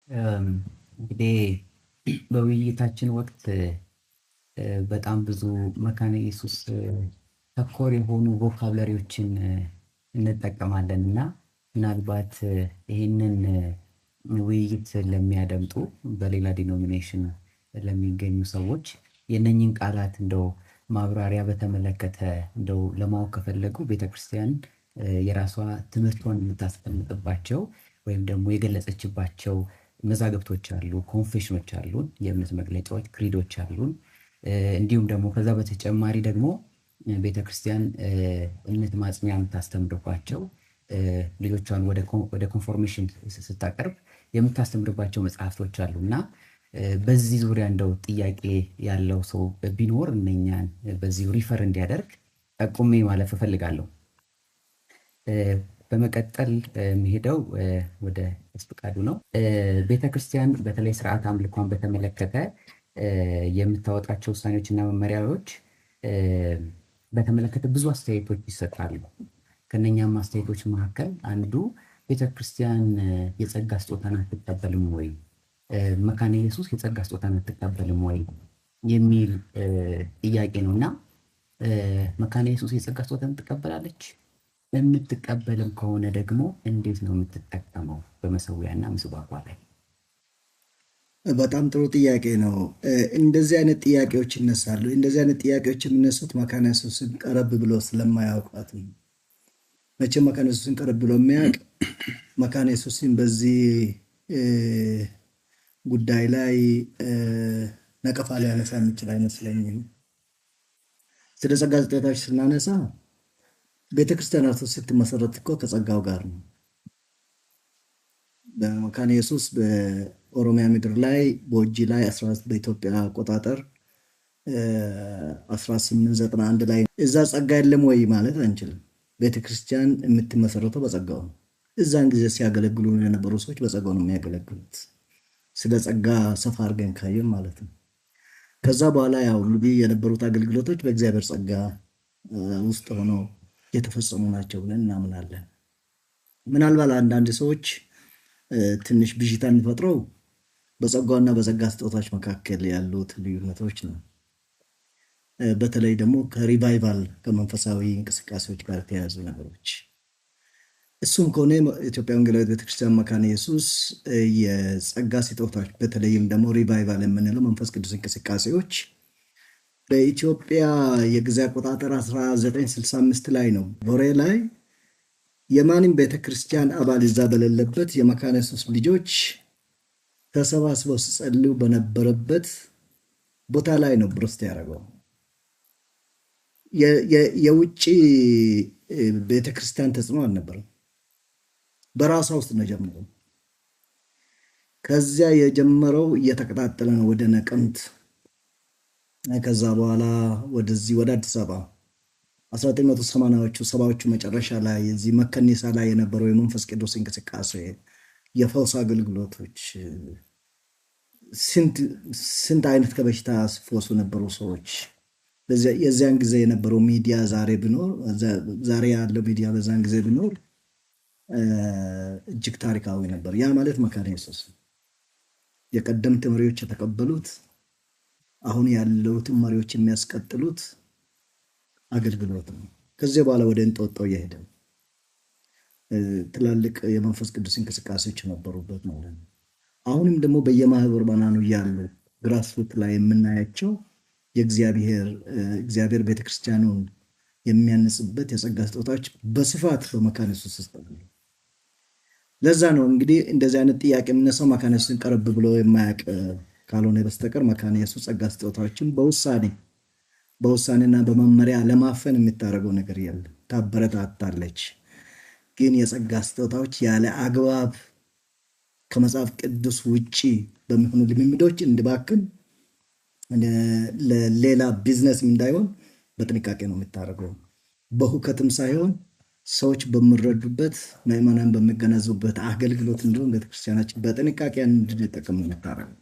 እም፣ እንግዲህ በውይይታችን ወቅት በጣም ብዙ መካነ ኢየሱስ ተኮር የሆኑ ቮካብለሪዎችን እንጠቀማለን እና ምናልባት ይህንን ውይይት ለሚያደምጡ በሌላ ዲኖሚኔሽን ለሚገኙ ሰዎች የእነኝን ቃላት እንደው ማብራሪያ በተመለከተ እንደው ለማወቅ ከፈለጉ ቤተክርስቲያን የራሷ ትምህርቷን የምታስቀምጥባቸው ወይም ደግሞ የገለጸችባቸው መዛግብቶች አሉ፣ ኮንፌሽኖች አሉን፣ የእምነት መግለጫዎች ክሪዶች አሉን። እንዲሁም ደግሞ ከዛ በተጨማሪ ደግሞ ቤተክርስቲያን እምነት ማጽኛ የምታስተምርባቸው ልጆቿን ወደ ኮንፎርሜሽን ስታቀርብ የምታስተምርባቸው መጽሐፍቶች አሉ እና በዚህ ዙሪያ እንደው ጥያቄ ያለው ሰው ቢኖር እነኛን በዚሁ ሪፈር እንዲያደርግ ጠቁሜ ማለፍ እፈልጋለሁ። በመቀጠል የሚሄደው ወደ ፍቃዱ ነው። ቤተክርስቲያን በተለይ ስርዓት አምልኳን በተመለከተ የምታወጣቸው ውሳኔዎችና መመሪያዎች በተመለከተ ብዙ አስተያየቶች ይሰጣሉ። ከነኛም አስተያየቶች መካከል አንዱ ቤተክርስቲያን የጸጋ ስጦታን አትቀበልም ወይ? መካነ ኢየሱስ የጸጋ ስጦታን አትቀበልም ወይ? የሚል ጥያቄ ነው እና መካነ ኢየሱስ የጸጋ ስጦታን ትቀበላለች? የምትቀበልም ከሆነ ደግሞ እንዴት ነው የምትጠቀመው በመሰዊያና ምስዋዕቷ ላይ? በጣም ጥሩ ጥያቄ ነው። እንደዚህ አይነት ጥያቄዎች ይነሳሉ። እንደዚህ አይነት ጥያቄዎች የሚነሱት መካነ ኢየሱስን ቀረብ ብሎ ስለማያውቋት ነው። መቼም መካነ ኢየሱስን ቀረብ ብሎ የሚያውቅ መካነ ኢየሱስን በዚህ ጉዳይ ላይ ነቀፋ ሊያነሳ የሚችል አይመስለኝም። ስለ ጸጋ ስጦታዎች ስናነሳ ቤተክርስቲያናቱ ስትመሰረት እኮ ከጸጋው ጋር ነው። በመካነ ኢየሱስ በኦሮሚያ ምድር ላይ በወጂ ላይ በኢትዮጵያ አቆጣጠር 1891 ላይ እዛ ጸጋ የለም ወይ ማለት አንችልም። ቤተክርስቲያን የምትመሰረተው በጸጋው ነው። እዛን ጊዜ ሲያገለግሉ የነበሩ ሰዎች በጸጋው ነው የሚያገለግሉት። ስለ ጸጋ ሰፋ አድርገን ካየን ማለት ነው። ከዛ በኋላ ያው እንግዲህ የነበሩት አገልግሎቶች በእግዚአብሔር ጸጋ ውስጥ ሆነው የተፈጸሙ ናቸው ብለን እናምናለን። ምናልባት አንዳንድ ሰዎች ትንሽ ብዥታ የሚፈጥረው በጸጋውና በጸጋ ስጦታዎች መካከል ያሉት ልዩነቶች ነው። በተለይ ደግሞ ከሪቫይቫል ከመንፈሳዊ እንቅስቃሴዎች ጋር የተያያዙ ነገሮች። እሱም ከሆነ ኢትዮጵያ ወንጌላዊት ቤተክርስቲያን መካነ ኢየሱስ የጸጋ ስጦታዎች በተለይም ደግሞ ሪቫይቫል የምንለው መንፈስ ቅዱስ እንቅስቃሴዎች በኢትዮጵያ የጊዜ አቆጣጠር 1965 ላይ ነው ቦሬ ላይ የማንም ቤተክርስቲያን አባል እዛ በሌለበት የመካነ ኢየሱስ ልጆች ተሰባስበው ሲጸልዩ በነበረበት ቦታ ላይ ነው ብሮስት ያደረገው። የውጭ ቤተክርስቲያን ተጽዕኖ አልነበረም። በራሷ ውስጥ ነው ጀምሮ። ከዚያ የጀመረው እየተቀጣጠለ ነው ወደ ነቀምት፣ ከዛ በኋላ ወደዚህ ወደ አዲስ አበባ 1980ዎቹ ሰባዎቹ መጨረሻ ላይ እዚህ መከኒሳ ላይ የነበረው የመንፈስ ቅዱስ እንቅስቃሴ፣ የፈውስ አገልግሎቶች፣ ስንት አይነት ከበሽታ ሲፈወሱ ነበሩ ሰዎች። የዚያን ጊዜ የነበረው ሚዲያ ዛሬ ያለው ሚዲያ በዛን ጊዜ ቢኖር እጅግ ታሪካዊ ነበር። ያ ማለት መካነ ኢየሱስ የቀደምት መሪዎች የተቀበሉት አሁን ያለውትን መሪዎች የሚያስቀጥሉት አገልግሎት ነው። ከዚህ በኋላ ወደ እንጦጦ እየሄደ ትላልቅ የመንፈስ ቅዱስ እንቅስቃሴዎች ነበሩበት ማለት ነው። አሁንም ደግሞ በየማህበራኑ ያሉ ግራስሩት ላይ የምናያቸው እግዚአብሔር ቤተክርስቲያኑን የሚያንጽበት የጸጋ ስጦታዎች በስፋት በመካነ ኢየሱስ ውስጥ አሉ። ለዛ ነው እንግዲህ እንደዚህ አይነት ጥያቄ የምነሳው መካነ ኢየሱስን ቀረብ ብሎ የማያውቅ ካልሆነ በስተቀር መካነ ኢየሱስ ጸጋ ስጦታዎችን በውሳኔና በመመሪያ ለማፈን የምታደርገው ነገር የለም። ታበረታታለች። ግን የጸጋ ስጦታዎች ያለ አግባብ ከመጽሐፍ ቅዱስ ውጪ በሚሆኑ ልምምዶች እንዲባክን ለሌላ ቢዝነስ እንዳይሆን በጥንቃቄ ነው የምታደርገው። በሁከትም ሳይሆን ሰዎች በሚረዱበት ምዕመናን በሚገነዘቡበት አገልግሎት እንዲሆን ቤተክርስቲያናችን በጥንቃቄ እንድንጠቀም ነው የምታደርገው።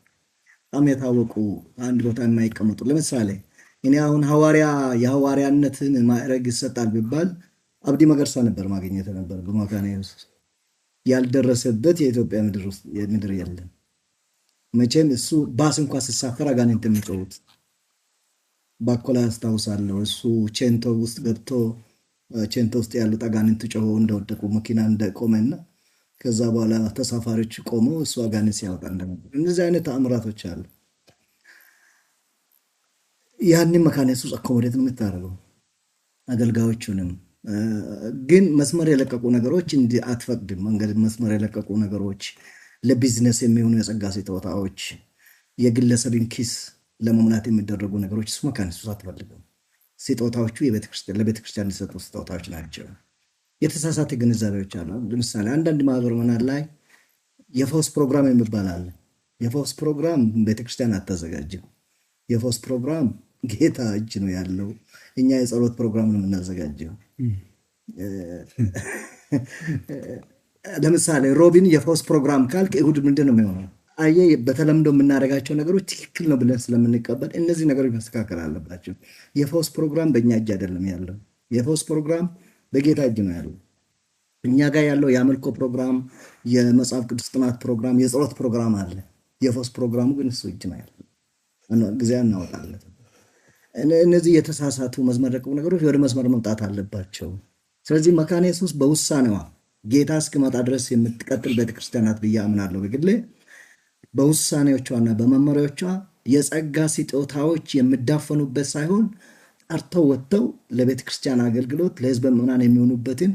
በጣም የታወቁ አንድ ቦታ የማይቀመጡ ለምሳሌ እኔ አሁን የሐዋርያነትን ማዕረግ ይሰጣል ቢባል አብዲ መገርሳ ነበር ማግኘት ነበር በመካነ ኢየሱስ። ያልደረሰበት የኢትዮጵያ ምድር የለም። መቼም እሱ ባስ እንኳን ሲሳፈር አጋንንት የሚጮሁት ባኮላ አስታውሳለሁ። እሱ ቼንቶ ውስጥ ገብቶ ቼንቶ ውስጥ ያሉት አጋንንት ጮኸው እንደወደቁ መኪና እንደቆመና ከዛ በኋላ ተሳፋሪዎች ቆመው እሱ አጋንንት ሲያወጣ እንደነበር እነዚህ አይነት ተአምራቶች አሉ። ያንን መካነ ኢየሱስ አኮሞዴት ነው የምታደርገው አገልጋዮቹንም። ግን መስመር የለቀቁ ነገሮች እንዲህ አትፈቅድም። መንገድ መስመር የለቀቁ ነገሮች፣ ለቢዝነስ የሚሆኑ የጸጋ ስጦታዎች፣ የግለሰብን ኪስ ለመሙላት የሚደረጉ ነገሮች እሱ መካነ ኢየሱስ አትፈልግም። ስጦታዎቹ ለቤተክርስቲያን ሊሰጡ ስጦታዎች ናቸው። የተሳሳተ ግንዛቤዎች አሉ። ለምሳሌ አንዳንድ ማህበር ምናምን ላይ የፈውስ ፕሮግራም የሚባል አለ። የፈውስ ፕሮግራም ቤተክርስቲያን አታዘጋጅም። የፈውስ ፕሮግራም ጌታ እጅ ነው ያለው። እኛ የጸሎት ፕሮግራም ነው የምናዘጋጀው። ለምሳሌ ሮቢን የፈውስ ፕሮግራም ካልክ እሁድ ምንድን ነው የሚሆነው? አየህ፣ በተለምዶ የምናደርጋቸው ነገሮች ትክክል ነው ብለን ስለምንቀበል እነዚህ ነገሮች መስተካከል አለባቸው። የፈውስ ፕሮግራም በእኛ እጅ አይደለም ያለው። የፈውስ ፕሮግራም በጌታ እጅ ነው ያለው። እኛ ጋር ያለው የአምልኮ ፕሮግራም፣ የመጽሐፍ ቅዱስ ጥናት ፕሮግራም፣ የጸሎት ፕሮግራም አለ። የፈውስ ፕሮግራሙ ግን እሱ እጅ ነው ያለው። ጊዜ እናወጣለን። እነዚህ የተሳሳቱ መስመር የለቀቁ ነገሮች ወደ መስመር መምጣት አለባቸው። ስለዚህ መካነ ኢየሱስ በውሳኔዋ ጌታ እስኪመጣ ድረስ የምትቀጥል ቤተክርስቲያናት ብዬ አምናለሁ። በግሌ በውሳኔዎቿና በመመሪያዎቿ የጸጋ ስጦታዎች የሚዳፈኑበት ሳይሆን ጠርተው ወጥተው ለቤተክርስቲያን አገልግሎት ለሕዝበ ምዕመናን የሚሆኑበትን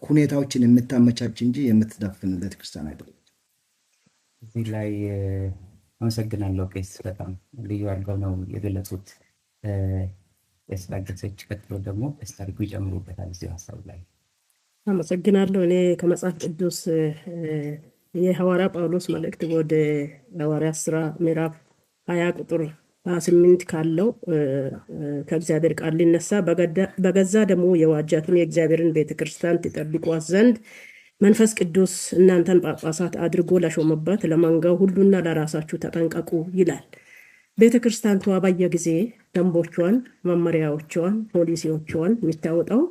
ሁኔታዎችን የምታመቻች እንጂ የምትዳፍን ቤተክርስቲያን አይደለም። እዚህ ላይ አመሰግናለሁ ቄስ፣ በጣም ልዩ አድርገው ነው የገለጹት። ቄስ ታገሰች፣ ቀጥሎ ደግሞ ቄስ ታሪኩ ይጨምሩበታል እዚህ ሀሳብ ላይ። አመሰግናለሁ። እኔ ከመጽሐፍ ቅዱስ የሐዋርያ ጳውሎስ መልእክት ወደ ሐዋርያ ሥራ ምዕራፍ 20 ቁጥር 28 ካለው ከእግዚአብሔር ቃል ሊነሳ በገዛ ደግሞ የዋጃትን የእግዚአብሔርን ቤተክርስቲያን ትጠብቋት ዘንድ መንፈስ ቅዱስ እናንተን ጳጳሳት አድርጎ ለሾመበት ለመንጋው ሁሉና ለራሳችሁ ተጠንቀቁ ይላል። ቤተክርስቲያንቷ በየጊዜ ደንቦቿን፣ መመሪያዎቿን፣ ፖሊሲዎቿን የሚታወጣው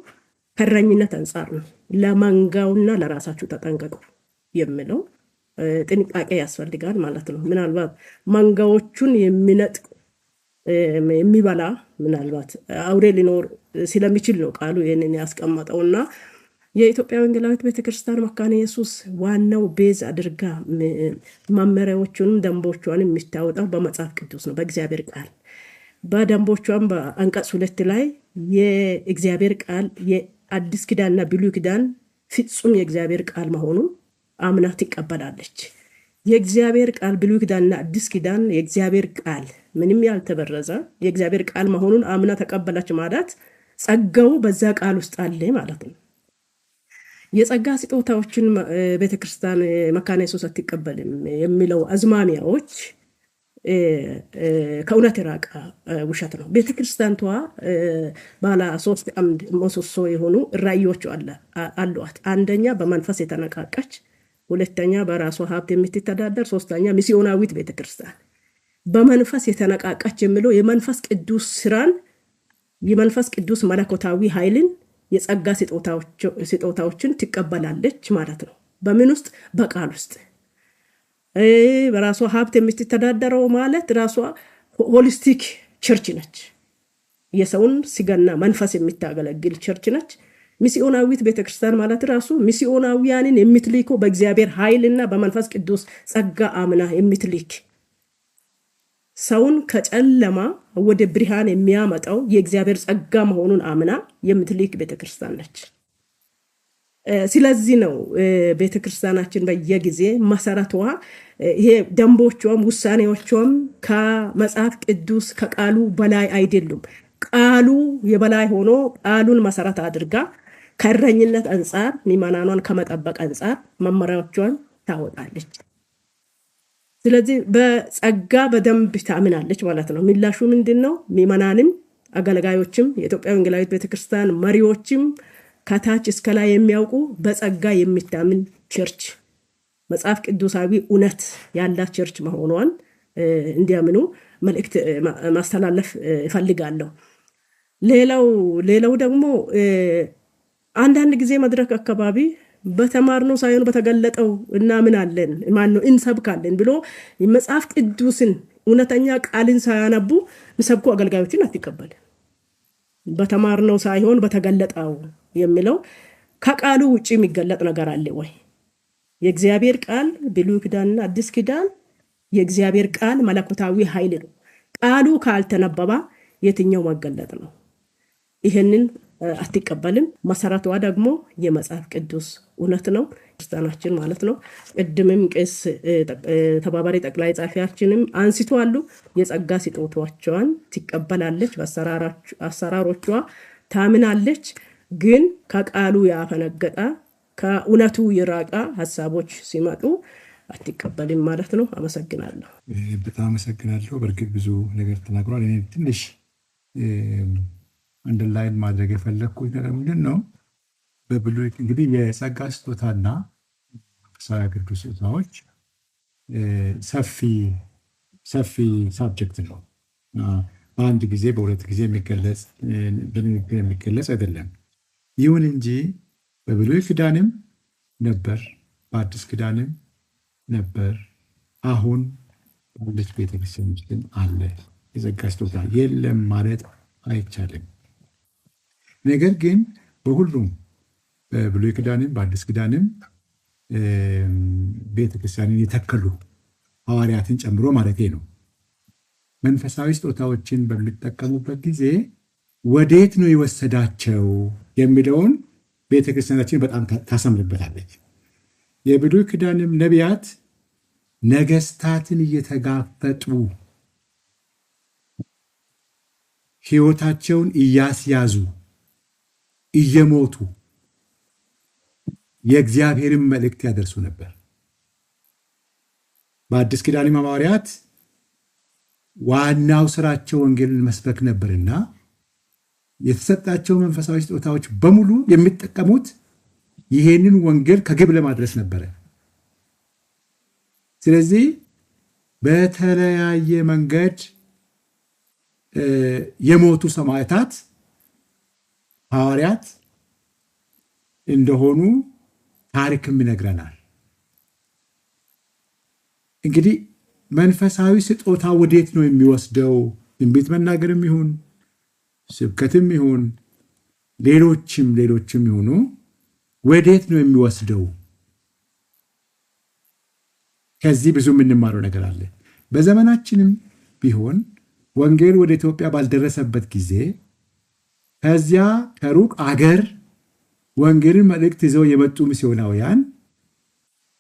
ከእረኝነት አንጻር ነው። ለመንጋውና ለራሳችሁ ተጠንቀቁ የሚለው ጥንቃቄ ያስፈልጋል ማለት ነው። ምናልባት መንጋዎቹን የሚነጥቅ የሚበላ ምናልባት አውሬ ሊኖር ስለሚችል ነው ቃሉ ይህንን ያስቀመጠውና የኢትዮጵያ ወንጌላዊት ቤተክርስቲያን መካነ ኢየሱስ ዋናው ቤዝ አድርጋ መመሪያዎቹንም ደንቦቿን የሚታወጣው በመጽሐፍ ቅዱስ ነው፣ በእግዚአብሔር ቃል። በደንቦቿም በአንቀጽ 2 ላይ የእግዚአብሔር ቃል የአዲስ ኪዳንና ብሉይ ኪዳን ፍጹም የእግዚአብሔር ቃል መሆኑን አምና ትቀበላለች። የእግዚአብሔር ቃል ብሉይ ኪዳንና አዲስ ኪዳን የእግዚአብሔር ቃል ምንም ያልተበረዘ የእግዚአብሔር ቃል መሆኑን አምና ተቀበለች ማለት ጸጋው በዛ ቃል ውስጥ አለ ማለት ነው። የጸጋ ስጦታዎችን ቤተክርስቲያን መካነ ኢየሱስ አትቀበልም የሚለው አዝማሚያዎች ከእውነት የራቀ ውሸት ነው። ቤተክርስቲያንቷ ባለ 3 አምድ ምሰሶ የሆኑ ራእዮች አሏት። አንደኛ በመንፈስ የተነቃቀች፣ ሁለተኛ በራሷ ሀብት የምትተዳደር፣ ሶስተኛ ሚስዮናዊት ቤተክርስቲያን። በመንፈስ የተነቃቀች የሚለው የመንፈስ ቅዱስ ስራን፣ የመንፈስ ቅዱስ መለኮታዊ ኃይልን፣ የጸጋ ስጦታዎችን ትቀበላለች ማለት ነው። በምን ውስጥ? በቃል ውስጥ። በራሷ ሀብት የምትተዳደረው ማለት ራሷ ሆሊስቲክ ቸርች ነች። የሰውን ስጋና መንፈስ የምታገለግል ቸርች ነች። ሚስዮናዊት ቤተክርስቲያን ማለት ራሱ ሚስዮናውያንን የምትልከው በእግዚአብሔር ኃይልና በመንፈስ ቅዱስ ጸጋ አምና የምትልክ ሰውን ከጨለማ ወደ ብርሃን የሚያመጣው የእግዚአብሔር ጸጋ መሆኑን አምና የምትልክ ቤተክርስቲያን ነች። ስለዚህ ነው ቤተክርስቲያናችን በየጊዜ መሰረቷ ይሄ ደንቦቿም ውሳኔዎቿም ከመጽሐፍ ቅዱስ ከቃሉ በላይ አይደሉም። ቃሉ የበላይ ሆኖ ቃሉን መሰረት አድርጋ ከእረኝነት አንጻር ምዕመናኗን ከመጠበቅ አንጻር መመሪያዎቿን ታወጣለች። ስለዚህ በጸጋ በደንብ ታምናለች ማለት ነው። ምላሹ ምንድነው? ምዕመናንም አገልጋዮችም የኢትዮጵያ ወንጌላዊት ቤተክርስቲያን መሪዎችም ከታች እስከ ላይ የሚያውቁ በጸጋ የሚታምን ቸርች፣ መጽሐፍ ቅዱሳዊ እውነት ያላት ቸርች መሆኗን እንዲያምኑ መልእክት ማስተላለፍ እፈልጋለሁ። ሌላው ደግሞ አንዳንድ ጊዜ መድረክ አካባቢ በተማርነው ሳይሆን በተገለጠው እናምናለን ማነው እንሰብካለን ብሎ መጽሐፍ ቅዱስን እውነተኛ ቃልን ሳያነቡ የሚሰብኩ አገልጋዮችን አትቀበልም። በተማርነው ሳይሆን በተገለጠው የሚለው ከቃሉ ውጪ የሚገለጥ ነገር አለ ወይ? የእግዚአብሔር ቃል ብሉይ ኪዳንና አዲስ ኪዳን የእግዚአብሔር ቃል መለኮታዊ ኃይል ነው። ቃሉ ካልተነበባ የትኛው መገለጥ ነው? ይሄንን አትቀበልም። መሰረቷ ደግሞ የመጽሐፍ ቅዱስ እውነት ነው፣ ክርስቲያናችን ማለት ነው። ቅድምም ቄስ ተባባሪ ጠቅላይ ጻፊያችንም አንስቷሉ። የጸጋ ስጦታዎቿን ትቀበላለች፣ በአሰራሮቿ ታምናለች። ግን ከቃሉ ያፈነገጠ ከእውነቱ የራቀ ሀሳቦች ሲመጡ አትቀበልም ማለት ነው። አመሰግናለሁ። በጣም አመሰግናለሁ። በእርግጥ ብዙ ነገር ተናግሯል። እኔ ትንሽ አንደርላይን ማድረግ የፈለግኩት ነገር ምንድን ነው? በብሉይ እንግዲህ የጸጋ ስጦታና መንፈሳዊ አገልግሎት ስጦታዎች ሰፊ ሳብጀክት ነው። በአንድ ጊዜ በሁለት ጊዜ በንግግር የሚገለጽ አይደለም። ይሁን እንጂ በብሉይ ኪዳንም ነበር፣ በአዲስ ኪዳንም ነበር፣ አሁን ባለች ቤተክርስቲያን ውስጥም አለ። የጸጋ ስጦታ የለም ማለት አይቻልም። ነገር ግን በሁሉም በብሉይ ኪዳንም በአዲስ ኪዳንም ቤተክርስቲያንን የተከሉ ሐዋርያትን ጨምሮ ማለት ነው መንፈሳዊ ስጦታዎችን በሚጠቀሙበት ጊዜ ወዴት ነው የወሰዳቸው የሚለውን ቤተክርስቲያናችን በጣም ታሰምርበታለች። የብሉይ ኪዳንም ነቢያት ነገስታትን እየተጋፈጡ ሕይወታቸውን እያስያዙ እየሞቱ የእግዚአብሔርን መልእክት ያደርሱ ነበር። በአዲስ ኪዳንም ሐዋርያት ዋናው ስራቸው ወንጌልን መስበክ ነበርና የተሰጣቸው መንፈሳዊ ስጦታዎች በሙሉ የሚጠቀሙት ይሄንን ወንጌል ከግብ ለማድረስ ነበረ። ስለዚህ በተለያየ መንገድ የሞቱ ሰማዕታት ሐዋርያት እንደሆኑ ታሪክም ይነግረናል። እንግዲህ መንፈሳዊ ስጦታ ወዴት ነው የሚወስደው? ትንቢት መናገርም ይሁን ስብከትም ይሁን ሌሎችም ይሁኑ ወዴት ነው የሚወስደው? ከዚህ ብዙ የምንማረው ነገር አለ። በዘመናችንም ቢሆን ወንጌል ወደ ኢትዮጵያ ባልደረሰበት ጊዜ ከዚያ ከሩቅ አገር ወንጌልን መልእክት ይዘው የመጡ ሚስዮናውያን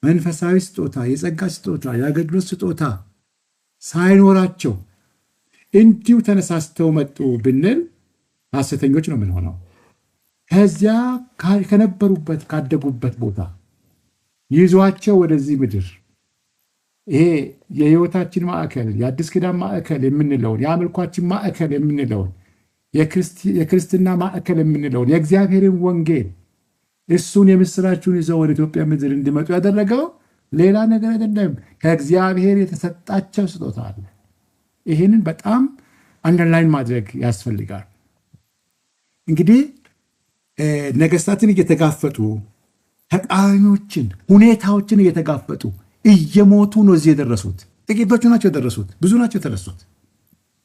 መንፈሳዊ ስጦታ፣ የጸጋ ስጦታ፣ የአገልግሎት ስጦታ ሳይኖራቸው እንዲሁ ተነሳስተው መጡ ብንል ሐሰተኞች ነው የምንሆነው። ከዚያ ከነበሩበት ካደጉበት ቦታ ይዟቸው ወደዚህ ምድር ይሄ የሕይወታችን ማዕከል የአዲስ ኪዳን ማዕከል የምንለውን የአምልኳችን ማዕከል የምንለውን የክርስትና ማዕከል የምንለውን የእግዚአብሔርን ወንጌል እሱን የምስራችሁን ይዘው ወደ ኢትዮጵያ ምድር እንዲመጡ ያደረገው ሌላ ነገር አይደለም፣ ከእግዚአብሔር የተሰጣቸው ስጦታ አለ። ይህንን በጣም አንደርላይን ማድረግ ያስፈልጋል። እንግዲህ ነገስታትን እየተጋፈጡ ተቃዋሚዎችን፣ ሁኔታዎችን እየተጋፈጡ እየሞቱ ነው እዚህ የደረሱት። ጥቂቶቹ ናቸው የደረሱት፣ ብዙ ናቸው የተነሱት።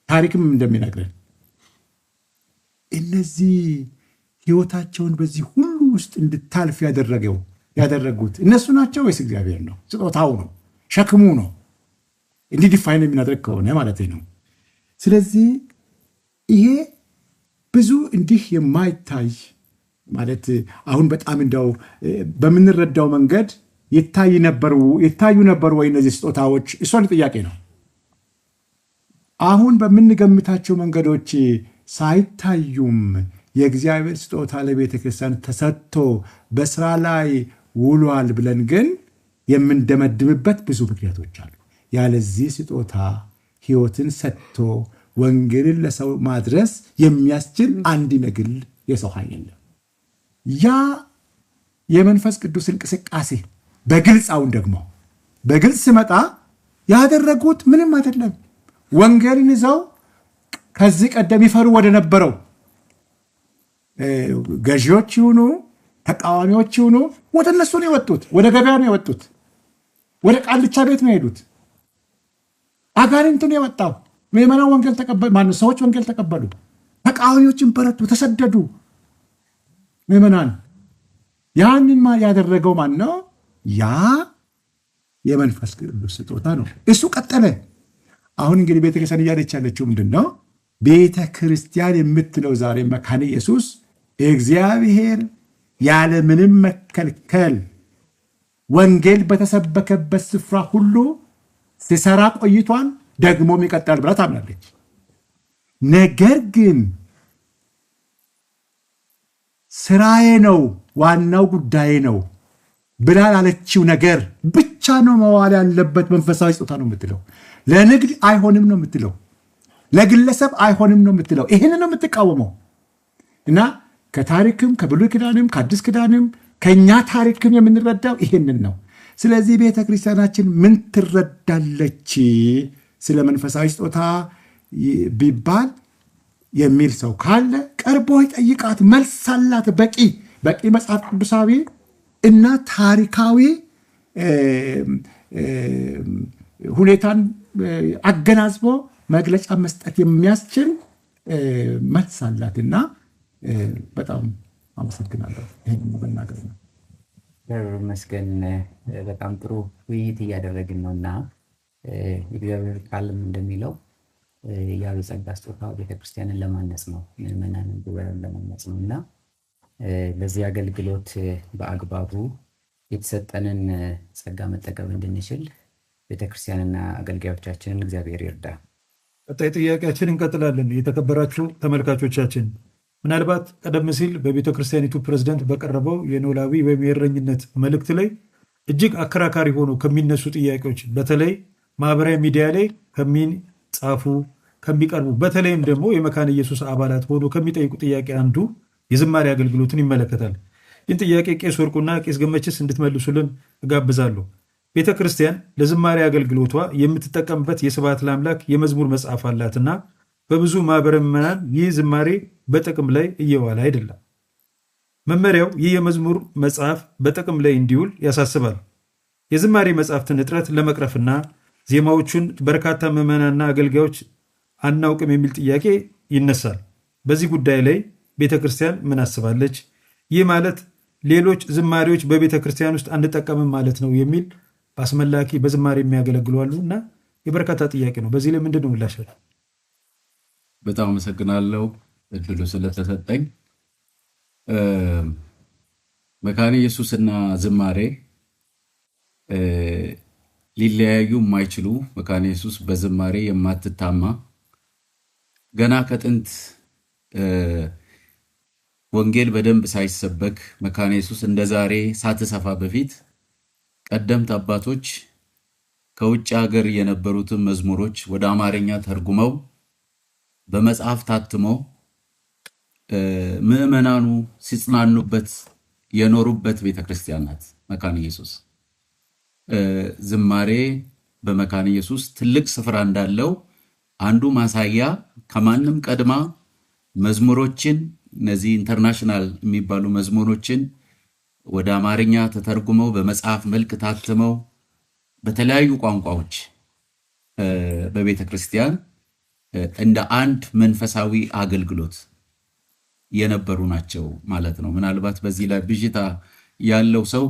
ታሪክም እንደሚነግረን እነዚህ ህይወታቸውን በዚህ ሁሉ ውስጥ እንድታልፍ ያደረጉት እነሱ ናቸው ወይስ እግዚአብሔር ነው? ስጦታው ነው? ሸክሙ ነው? እንዲህ ዲፋይን የሚናደርግ ከሆነ ማለት ነው። ስለዚህ ይሄ ብዙ እንዲህ የማይታይ ማለት አሁን በጣም እንደው በምንረዳው መንገድ ይታዩ ነበሩ ወይ እነዚህ ስጦታዎች? እሷን ጥያቄ ነው። አሁን በምንገምታቸው መንገዶች ሳይታዩም የእግዚአብሔር ስጦታ ለቤተ ክርስቲያን ተሰጥቶ በስራ ላይ ውሏል ብለን ግን የምንደመድምበት ብዙ ምክንያቶች አሉ። ያለዚህ ስጦታ ህይወትን ሰጥቶ ወንጌልን ለሰው ማድረስ የሚያስችል አንድ ነግል የሰው ኃይል የለም። ያ የመንፈስ ቅዱስ እንቅስቃሴ በግልጽ አሁን ደግሞ በግልጽ ሲመጣ ያደረጉት ምንም አይደለም። ወንጌልን ይዘው ከዚህ ቀደም ይፈሩ ወደ ነበረው ገዢዎች ይሁኑ ተቃዋሚዎች ይሁኑ ወደ እነሱ ነው የወጡት፣ ወደ ገበያ ነው የወጡት፣ ወደ ቃልቻ ቤት ነው የሄዱት። አጋንንት ነው የወጣው። ምዕመናን ወንጌል ተቀበሉ፣ ማነው ሰዎች ወንጌል ተቀበሉ። ተቃዋሚዎችን በረቱ፣ ተሰደዱ ምዕመናን። ያንን ያደረገው ማን ነው? ያ የመንፈስ ቅዱስ ስጦታ ነው። እሱ ቀጠለ። አሁን እንግዲህ ቤተክርስቲያን እያለች ያለችው ምንድን ነው? ቤተ ክርስቲያን የምትለው ዛሬ መካነ ኢየሱስ እግዚአብሔር ያለ ምንም መከልከል ወንጌል በተሰበከበት ስፍራ ሁሉ ሲሰራ ቆይቷል፣ ደግሞም ይቀጥላል ብላ ታምናለች። ነገር ግን ስራዬ ነው ዋናው ጉዳይ ነው ብላ ላለችው ነገር ብቻ ነው መዋል ያለበት መንፈሳዊ ስጦታ ነው የምትለው። ለንግድ አይሆንም ነው የምትለው። ለግለሰብ አይሆንም ነው የምትለው። ይህን ነው የምትቃወመው። እና ከታሪክም ከብሉይ ኪዳንም ከአዲስ ኪዳንም ከእኛ ታሪክም የምንረዳው ይህንን ነው። ስለዚህ ቤተ ክርስቲያናችን ምን ትረዳለች ስለ መንፈሳዊ ስጦታ ቢባል የሚል ሰው ካለ ቀርቦ ይጠይቃት። መልስ አላት። በቂ መጽሐፍ ቅዱሳዊ እና ታሪካዊ ሁኔታን አገናዝቦ መግለጫ መስጠት የሚያስችል መልስ አላትና በጣም አመሰግናለሁ። ይህን መናገር ነው። መስገን በጣም ጥሩ ውይይት እያደረግን ነው እና እግዚአብሔር ቃልም እንደሚለው ያው የጸጋ ስጦታ ቤተክርስቲያንን ለማነጽ ነው፣ ምዕመናንን ጉባኤውን ለማነጽ ነው እና ለዚህ አገልግሎት በአግባቡ የተሰጠንን ጸጋ መጠቀም እንድንችል ቤተክርስቲያንና አገልጋዮቻችንን እግዚአብሔር ይርዳ። ቀጣይ ጥያቄያችን እንቀጥላለን። የተከበራችሁ ተመልካቾቻችን ምናልባት ቀደም ሲል በቤተክርስቲያኒቱ ፕሬዝዳንት በቀረበው የኖላዊ ወይም የእረኝነት መልእክት ላይ እጅግ አከራካሪ ሆኖ ከሚነሱ ጥያቄዎች በተለይ ማህበራዊ ሚዲያ ላይ ከሚጻፉ ከሚቀርቡ በተለይም ደግሞ የመካነ ኢየሱስ አባላት ሆኖ ከሚጠይቁ ጥያቄ አንዱ የዝማሬ አገልግሎትን ይመለከታል። ይህን ጥያቄ ቄስ ወርቁና ቄስ ገመችስ እንድትመልሱልን እጋብዛለሁ። ቤተ ክርስቲያን ለዝማሬ አገልግሎቷ የምትጠቀምበት የስብሐት ለአምላክ የመዝሙር መጽሐፍ አላትና በብዙ ማህበረ ምዕመናን ይህ ዝማሬ በጥቅም ላይ እየዋለ አይደለም። መመሪያው ይህ የመዝሙር መጽሐፍ በጥቅም ላይ እንዲውል ያሳስባል። የዝማሬ መጽሐፍትን እጥረት ለመቅረፍና ዜማዎቹን በርካታ ምዕመናንና አገልጋዮች አናውቅም የሚል ጥያቄ ይነሳል። በዚህ ጉዳይ ላይ ቤተ ክርስቲያን ምን አስባለች? ይህ ማለት ሌሎች ዝማሬዎች በቤተ ክርስቲያን ውስጥ አንጠቀምም ማለት ነው የሚል በአስመላኪ በዝማሬ የሚያገለግሉ አሉ እና የበርካታ ጥያቄ ነው። በዚህ ላይ ምንድን ነው ምላሻል? በጣም አመሰግናለሁ እድሉ ስለተሰጠኝ። መካነ ኢየሱስና ዝማሬ ሊለያዩ የማይችሉ፣ መካነ ኢየሱስ በዝማሬ የማትታማ ገና ከጥንት ወንጌል በደንብ ሳይሰበክ መካነ ኢየሱስ እንደ ዛሬ ሳትሰፋ በፊት ቀደምት አባቶች ከውጭ ሀገር የነበሩትን መዝሙሮች ወደ አማርኛ ተርጉመው በመጽሐፍ ታትመው ምዕመናኑ ሲጽናኑበት የኖሩበት ቤተክርስቲያን ናት መካነ ኢየሱስ። ዝማሬ በመካነ ኢየሱስ ትልቅ ስፍራ እንዳለው አንዱ ማሳያ ከማንም ቀድማ መዝሙሮችን እነዚህ ኢንተርናሽናል የሚባሉ መዝሙሮችን ወደ አማርኛ ተተርጉመው በመጽሐፍ መልክ ታትመው በተለያዩ ቋንቋዎች በቤተ ክርስቲያን እንደ አንድ መንፈሳዊ አገልግሎት የነበሩ ናቸው ማለት ነው። ምናልባት በዚህ ላይ ብዥታ ያለው ሰው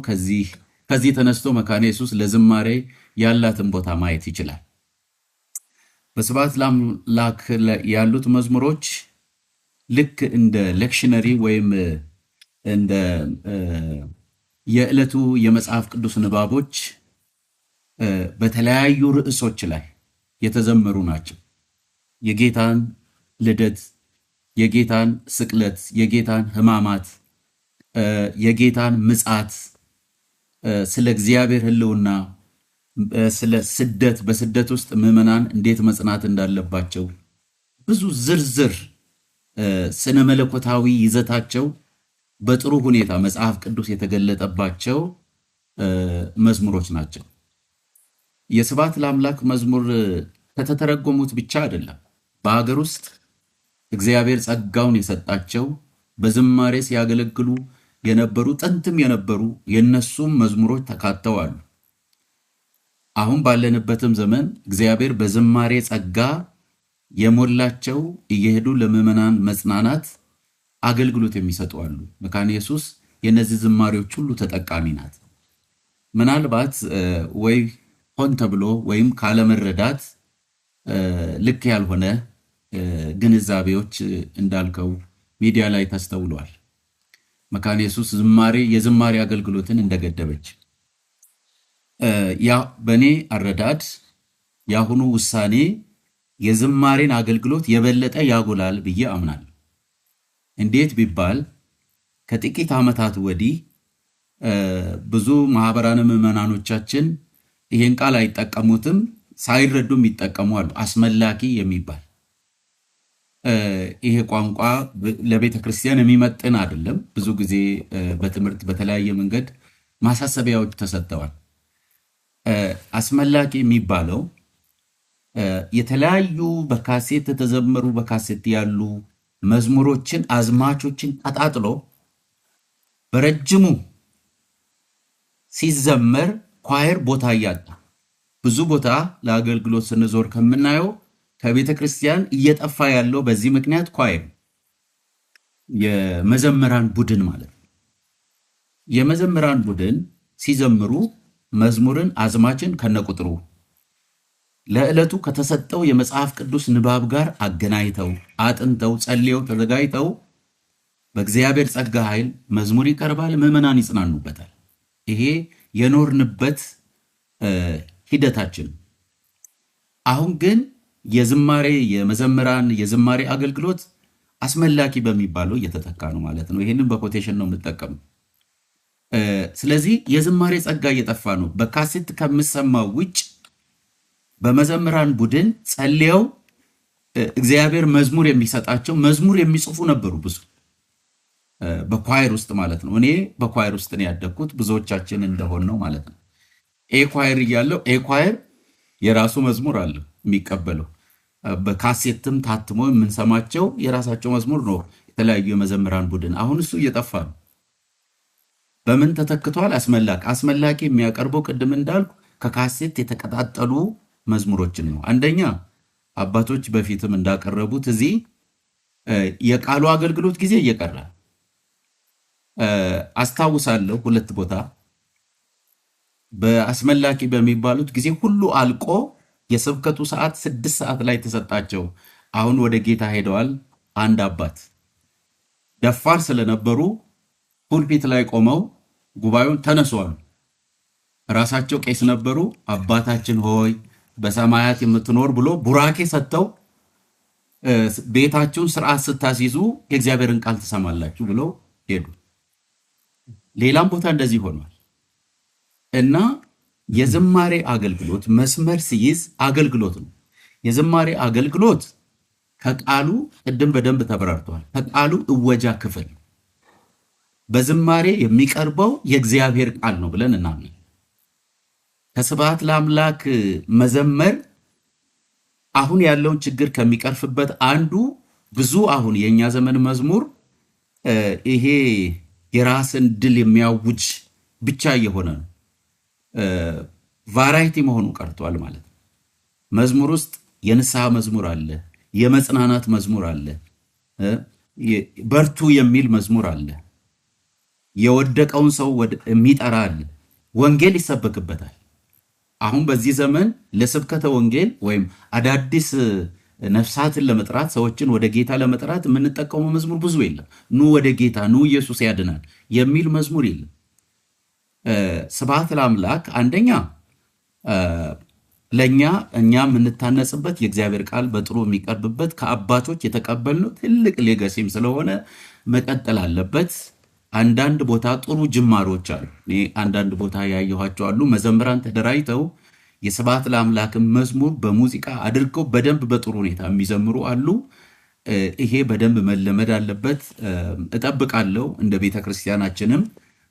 ከዚህ ተነስቶ መካነ ኢየሱስ ለዝማሬ ያላትን ቦታ ማየት ይችላል። በስብሐት ለአምላክ ያሉት መዝሙሮች ልክ እንደ ሌክሽነሪ ወይም እንደ የዕለቱ የመጽሐፍ ቅዱስ ንባቦች በተለያዩ ርዕሶች ላይ የተዘመሩ ናቸው። የጌታን ልደት፣ የጌታን ስቅለት፣ የጌታን ሕማማት፣ የጌታን ምጽአት፣ ስለ እግዚአብሔር ሕልውና፣ ስለ ስደት፣ በስደት ውስጥ ምዕመናን እንዴት መጽናት እንዳለባቸው ብዙ ዝርዝር ስነ መለኮታዊ ይዘታቸው በጥሩ ሁኔታ መጽሐፍ ቅዱስ የተገለጠባቸው መዝሙሮች ናቸው። የስብሐት ለአምላክ መዝሙር ከተተረጎሙት ብቻ አይደለም፣ በሀገር ውስጥ እግዚአብሔር ጸጋውን የሰጣቸው በዝማሬ ሲያገለግሉ የነበሩ ጥንትም የነበሩ የነሱም መዝሙሮች ተካተዋል። አሁን ባለንበትም ዘመን እግዚአብሔር በዝማሬ ጸጋ የሞላቸው እየሄዱ ለምዕመናን መጽናናት አገልግሎት የሚሰጡ አሉ። መካነ ኢየሱስ የነዚህ ዝማሬዎች ሁሉ ተጠቃሚ ናት። ምናልባት ወይ ሆን ተብሎ ወይም ካለመረዳት ልክ ያልሆነ ግንዛቤዎች እንዳልከው ሚዲያ ላይ ተስተውሏል። መካነ ኢየሱስ የዝማሬ አገልግሎትን እንደገደበች ያ በኔ አረዳድ ያሁኑ ውሳኔ የዝማሬን አገልግሎት የበለጠ ያጎላል ብዬ አምናለሁ። እንዴት ቢባል ከጥቂት ዓመታት ወዲህ ብዙ ማህበራን ምዕመናኖቻችን ይሄን ቃል አይጠቀሙትም፣ ሳይረዱም ይጠቀማሉ። አስመላኪ የሚባል ይሄ ቋንቋ ለቤተ ክርስቲያን የሚመጥን አይደለም። ብዙ ጊዜ በትምህርት በተለያየ መንገድ ማሳሰቢያዎች ተሰጥተዋል። አስመላኪ የሚባለው የተለያዩ በካሴት ተዘመሩ በካሴት ያሉ መዝሙሮችን አዝማቾችን ቀጣጥሎ በረጅሙ ሲዘመር ኳየር ቦታ እያጣ ብዙ ቦታ ለአገልግሎት ስንዞር ከምናየው ከቤተ ክርስቲያን እየጠፋ ያለው በዚህ ምክንያት ኳየር የመዘምራን ቡድን ማለት ነው። የመዘምራን ቡድን ሲዘምሩ መዝሙርን አዝማችን ከነቁጥሩ ለዕለቱ ከተሰጠው የመጽሐፍ ቅዱስ ንባብ ጋር አገናኝተው አጥንተው ጸልየው ተዘጋጅተው በእግዚአብሔር ጸጋ ኃይል መዝሙር ይቀርባል፣ ምዕመናን ይጽናኑበታል። ይሄ የኖርንበት ሂደታችን። አሁን ግን የመዘምራን የዝማሬ አገልግሎት አስመላኪ በሚባለው እየተተካ ነው ማለት ነው። ይሄንን በኮቴሽን ነው የምጠቀመው። ስለዚህ የዝማሬ ጸጋ እየጠፋ ነው። በካሴት ከምሰማው ውጭ በመዘምራን ቡድን ጸልየው እግዚአብሔር መዝሙር የሚሰጣቸው መዝሙር የሚጽፉ ነበሩ ብዙ በኳየር ውስጥ ማለት ነው። እኔ በኳየር ውስጥ ነው ያደግኩት፣ ብዙዎቻችን እንደሆን ነው ማለት ነው። ኳየር እያለው ኳየር የራሱ መዝሙር አለ የሚቀበለው። በካሴትም ታትሞ የምንሰማቸው የራሳቸው መዝሙር ነው የተለያዩ የመዘምራን ቡድን። አሁን እሱ እየጠፋ ነው። በምን ተተክቷል? አስመላኪ የሚያቀርበው ቅድም እንዳልኩ ከካሴት የተቀጣጠሉ መዝሙሮችን ነው። አንደኛ አባቶች በፊትም እንዳቀረቡት እዚህ የቃሉ አገልግሎት ጊዜ እየቀረ አስታውሳለሁ። 2 ቦታ በአስመላኪ በሚባሉት ጊዜ ሁሉ አልቆ የስብከቱ ሰዓት 6 ሰዓት ላይ ተሰጣቸው። አሁን ወደ ጌታ ሄደዋል። አንድ አባት ደፋር ስለነበሩ ፑልፒት ላይ ቆመው ጉባኤውን ተነሷል። ራሳቸው ቄስ ነበሩ። አባታችን ሆይ በሰማያት የምትኖር ብሎ ቡራኬ ሰጥተው ቤታችሁን ስርዓት ስታስይዙ የእግዚአብሔርን ቃል ትሰማላችሁ ብለው ሄዱ። ሌላም ቦታ እንደዚህ ሆኗል እና የዝማሬ አገልግሎት መስመር ሲይዝ አገልግሎት ነው። የዝማሬ አገልግሎት ከቃሉ ቅድም በደንብ ተብራርቷል። ከቃሉ እወጃ ክፍል በዝማሬ የሚቀርበው የእግዚአብሔር ቃል ነው ብለን እናምን። ከስብሐት ለአምላክ መዘመር አሁን ያለውን ችግር ከሚቀርፍበት አንዱ ብዙ አሁን የኛ ዘመን መዝሙር ይሄ የራስን ድል የሚያውጅ ብቻ እየሆነ ነው። ቫራይቲ መሆኑ ቀርቷል ማለት ነው። መዝሙር ውስጥ የንስሐ መዝሙር አለ፣ የመጽናናት መዝሙር አለ፣ በርቱ የሚል መዝሙር አለ፣ የወደቀውን ሰው የሚጠራ አለ፣ ወንጌል ይሰበክበታል። አሁን በዚህ ዘመን ለስብከተ ወንጌል ወይም አዳዲስ ነፍሳትን ለመጥራት ሰዎችን ወደ ጌታ ለመጥራት የምንጠቀመው መዝሙር ብዙ የለም። ኑ ወደ ጌታ ኑ ኢየሱስ ያድናል የሚል መዝሙር የለም። ስብሐት ለአምላክ አንደኛ ለኛ እኛ የምንታነጽበት የእግዚአብሔር ቃል በጥሩ የሚቀርብበት ከአባቶች የተቀበልነው ትልቅ ሌጋሲም ስለሆነ መቀጠል አለበት። አንዳንድ ቦታ ጥሩ ጅማሮች አሉ። እኔ አንዳንድ ቦታ ያየኋቸው አሉ። መዘምራን ተደራጅተው የስብሐት ለአምላክን መዝሙር በሙዚቃ አድርገው በደንብ በጥሩ ሁኔታ የሚዘምሩ አሉ። ይሄ በደንብ መለመድ አለበት እጠብቃለሁ። እንደ ቤተ ክርስቲያናችንም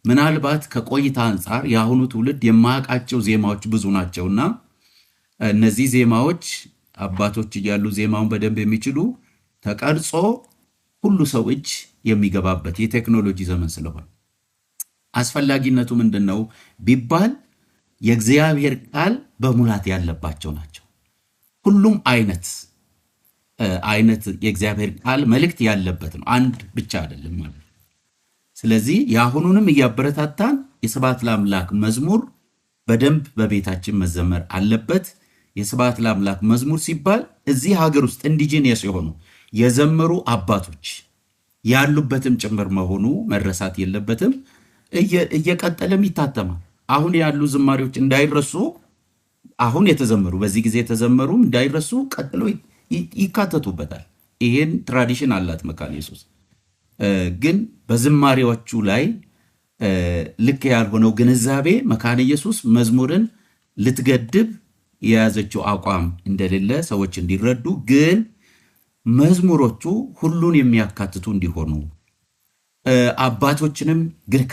ምናልባት ከቆይታ አንጻር የአሁኑ ትውልድ የማያውቃቸው ዜማዎች ብዙ ናቸውና እነዚህ ዜማዎች አባቶች እያሉ ዜማውን በደንብ የሚችሉ ተቀርጾ ሁሉ ሰው እጅ የሚገባበት የቴክኖሎጂ ዘመን ስለሆነ አስፈላጊነቱ ምንድን ነው ቢባል የእግዚአብሔር ቃል በሙላት ያለባቸው ናቸው። ሁሉም አይነት የእግዚአብሔር ቃል መልእክት ያለበት ነው። አንድ ብቻ አይደለም ማለት። ስለዚህ የአሁኑንም እያበረታታን የስብሐት ለአምላክ መዝሙር በደንብ በቤታችን መዘመር አለበት። የስብሐት ለአምላክ መዝሙር ሲባል እዚህ ሀገር ውስጥ ኢንዲጂነስ የሆኑ የዘመሩ አባቶች ያሉበትም ጭምር መሆኑ መረሳት የለበትም። እየቀጠለም ይታተማል። አሁን ያሉ ዝማሬዎች እንዳይረሱ፣ አሁን የተዘመሩ በዚህ ጊዜ የተዘመሩ እንዳይረሱ ቀጥሎ ይካተቱበታል። ይሄን ትራዲሽን አላት መካነ ኢየሱስ። ግን በዝማሬዎቹ ላይ ልክ ያልሆነው ግንዛቤ መካነ ኢየሱስ መዝሙርን ልትገድብ የያዘችው አቋም እንደሌለ ሰዎች እንዲረዱ፣ ግን መዝሙሮቹ ሁሉን የሚያካትቱ እንዲሆኑ አባቶችንም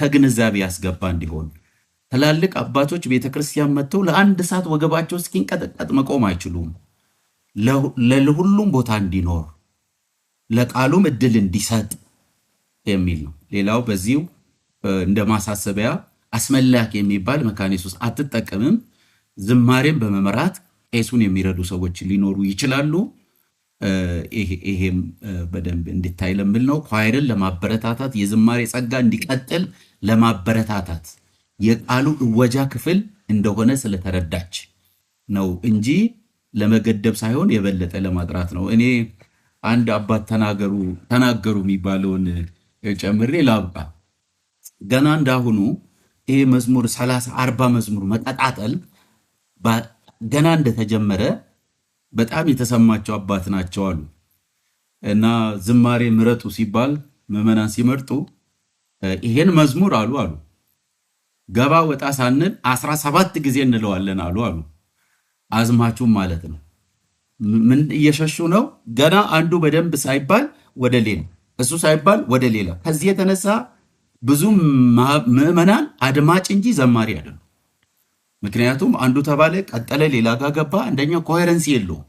ከግንዛቤ ያስገባ እንዲሆን። ትላልቅ አባቶች ቤተክርስቲያን መጥተው ለአንድ ሰዓት ወገባቸው እስኪንቀጠቀጥ መቆም አይችሉም። ለሁሉም ቦታ እንዲኖር ለቃሉም እድል እንዲሰጥ የሚል ነው። ሌላው በዚሁ እንደ ማሳሰቢያ አስመላክ የሚባል መካነ ኢየሱስ አትጠቀምም። ዝማሬን በመምራት ቄሱን የሚረዱ ሰዎች ሊኖሩ ይችላሉ። ይሄም በደንብ እንዲታይ ለምል ነው። ኳይርን ለማበረታታት የዝማሬ ጸጋ እንዲቀጥል ለማበረታታት የቃሉ እወጃ ክፍል እንደሆነ ስለተረዳች ነው እንጂ ለመገደብ ሳይሆን የበለጠ ለማጥራት ነው። እኔ አንድ አባት ተናገሩ የሚባለውን ጨምሬ ላብቃ። ገና እንዳሁኑ ይሄ መዝሙር 30-40 መዝሙር መቀጣጠል ገና እንደተጀመረ በጣም የተሰማቸው አባት ናቸው አሉ። እና ዝማሬ ምረጡ ሲባል ምዕመናን ሲመርጡ ይሄን መዝሙር አሉ ገባ ወጣ ሳንል 17 ጊዜ እንለዋለን አሉ። አዝማቹም ማለት ነው። ምን እየሸሹ ነው? ገና አንዱ በደንብ ሳይባል ወደ ሌላ፣ እሱ ሳይባል ወደ ሌላ። ከዚህ የተነሳ ብዙ ምዕመናን አድማጭ እንጂ ዘማሪ አይደሉም። ምክንያቱም አንዱ ተባለ ቀጠለ፣ ሌላ ጋር ገባ። አንደኛ ኮሄረንሲ የለውም።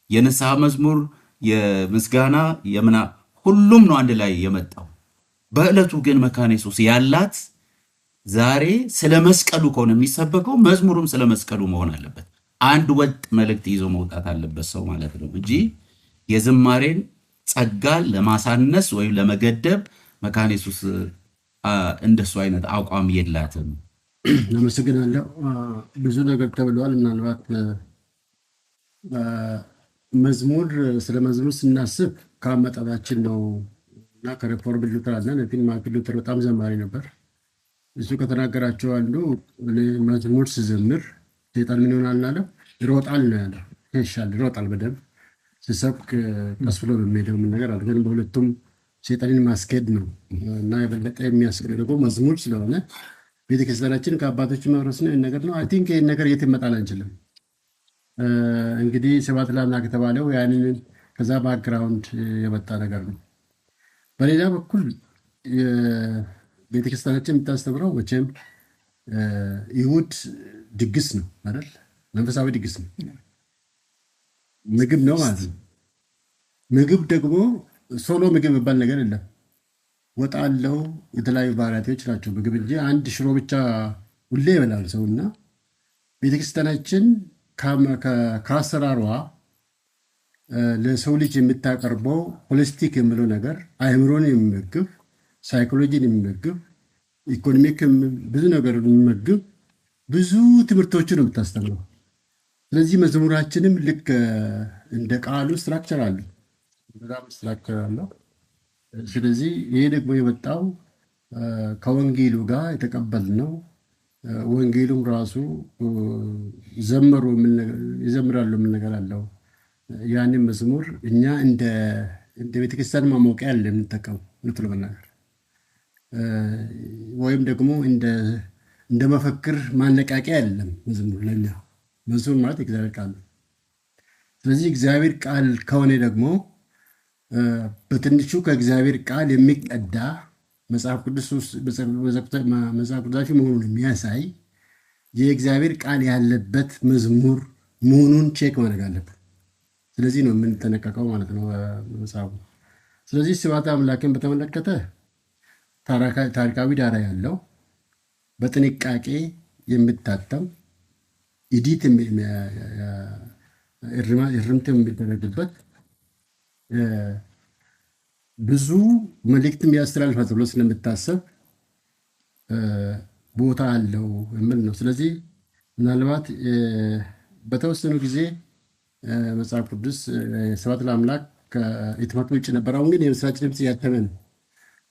የንስሐ መዝሙር፣ የምስጋና፣ ሁሉም ነው አንድ ላይ የመጣው። በዕለቱ ግን መካነ ኢየሱስ ያላት ዛሬ ስለ መስቀሉ ከሆነ የሚሰበከው መዝሙሩም ስለ መስቀሉ መሆን አለበት። አንድ ወጥ መልእክት ይዞ መውጣት አለበት ሰው ማለት ነው እንጂ የዝማሬን ጸጋ ለማሳነስ ወይም ለመገደብ መካነ ኢየሱስ እንደሱ አይነት አቋም የላትም። አመሰግናለሁ። ብዙ ነገር ተብሏል። ምናልባት መዝሙር ስለ መዝሙር ስናስብ ከአመጣጣችን ነው እና ከሬፎርም ሉተር አለ። ማርቲን ሉተር በጣም ዘማሪ ነበር። እሱ ከተናገራቸው አንዱ መዝሙር ስዘምር ሰይጣን ምን ይሆናል አለ? ይሮጣል ነው ያለው። ይሮጣል በደንብ ሲሰብክ ቀስ ብሎ በሚሄደው ምን ነገር አለ። ግን በሁለቱም ሰይጣንን ማስኬድ ነው እና የበለጠ የሚያስኬድ ደግሞ መዝሙር ስለሆነ ቤተክርስቲያናችን ከአባቶች መውረስ ነው ነገር ነው። አይ ቲንክ ይህን ነገር የት ይመጣል አንችልም። እንግዲህ ስብሐት ለአምላክ የተባለው ያንን ከዛ ባክግራውንድ የመጣ ነገር ነው። በሌላ በኩል ቤተክርስቲያናችን የምታስተምረው መቼም ይሁድ ድግስ ነው አይደል? መንፈሳዊ ድግስ ነው፣ ምግብ ነው ማለት ነው። ምግብ ደግሞ ሶሎ ምግብ የሚባል ነገር የለም። ወጣ አለው፣ የተለያዩ ቫራቲዎች ናቸው ምግብ እንጂ አንድ ሽሮ ብቻ ሁሌ ይበላል ሰውና ቤተክርስቲያናችን ከአሰራሯ ለሰው ልጅ የምታቀርበው ሆሊስቲክ የሚለው ነገር አእምሮን የሚመግብ ሳይኮሎጂን የሚመግብ ኢኮኖሚክ ብዙ ነገር የሚመግብ ብዙ ትምህርቶችን ነው የምታስተምረው። ስለዚህ መዝሙራችንም ልክ እንደ ቃሉ ስትራክቸር አለ፣ በጣም ስትራክቸር አለው። ስለዚህ ይሄ ደግሞ የመጣው ከወንጌሉ ጋር የተቀበልነው ወንጌሉም ራሱ ይዘምራሉ ምን ነገር አለው። ያንን መዝሙር እኛ እንደ ቤተክርስቲያን ማሞቂያ ያለ የምንጠቀመው ምትሉ መናገር ወይም ደግሞ እንደ መፈክር ማነቃቂያ አይደለም። መዝሙር ለኛ መዝሙር ማለት እግዚአብሔር ቃል ነው። ስለዚህ እግዚአብሔር ቃል ከሆነ ደግሞ በትንሹ ከእግዚአብሔር ቃል የሚቀዳ መጽሐፍ ቅዱሳዊ መሆኑን የሚያሳይ የእግዚአብሔር ቃል ያለበት መዝሙር መሆኑን ቼክ ማድረግ አለበት። ስለዚህ ነው የምንጠነቀቀው ማለት ነው መጽሐፉ። ስለዚህ ስብሐተ አምላክን በተመለከተ ታሪካዊ ዳራ ያለው በጥንቃቄ የሚታተም ኢዲት እርምት የሚደረግበት ብዙ መልእክት የሚያስተላልፋል ተብሎ ስለሚታሰብ ቦታ አለው የሚል ነው። ስለዚህ ምናልባት በተወሰኑ ጊዜ መጽሐፍ ቅዱስ ስብሐት ለአምላክ ከህትመት ውጭ ነበር። አሁን ግን የምስራች ድምፅ እያተመ ነው።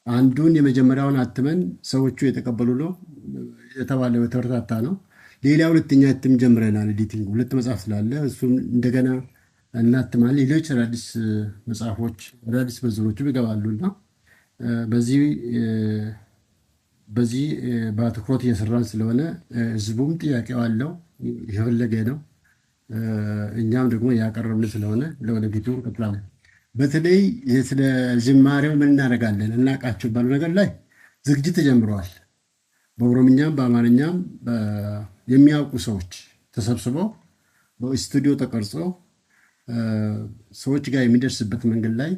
አንዱን የመጀመሪያውን አትመን ሰዎቹ የተቀበሉ ነው የተባለ የተበረታታ ነው። ሌላ ሁለተኛ እትም ጀምረናል። ኤዲቲንግ 2 መጽሐፍ ስላለ እሱም እንደገና እናትማለን። ሌሎች አዳዲስ መጽሐፎች አዳዲስ መዝሙሮች ይገባሉና በዚህ በአትኩሮት እየሰራን ስለሆነ ህዝቡም ጥያቄው አለው የፈለገ ነው። እኛም ደግሞ ያቀረብን ስለሆነ ለወደፊቱ እንቀጥላለን። በተለይ ስለ ዝማሬው ምን እናደርጋለን እናውቃቸው ባሉ ነገር ላይ ዝግጅት ተጀምረዋል። በኦሮምኛም በአማርኛም የሚያውቁ ሰዎች ተሰብስበው በስቱዲዮ ተቀርጾ ሰዎች ጋር የሚደርስበት መንገድ ላይ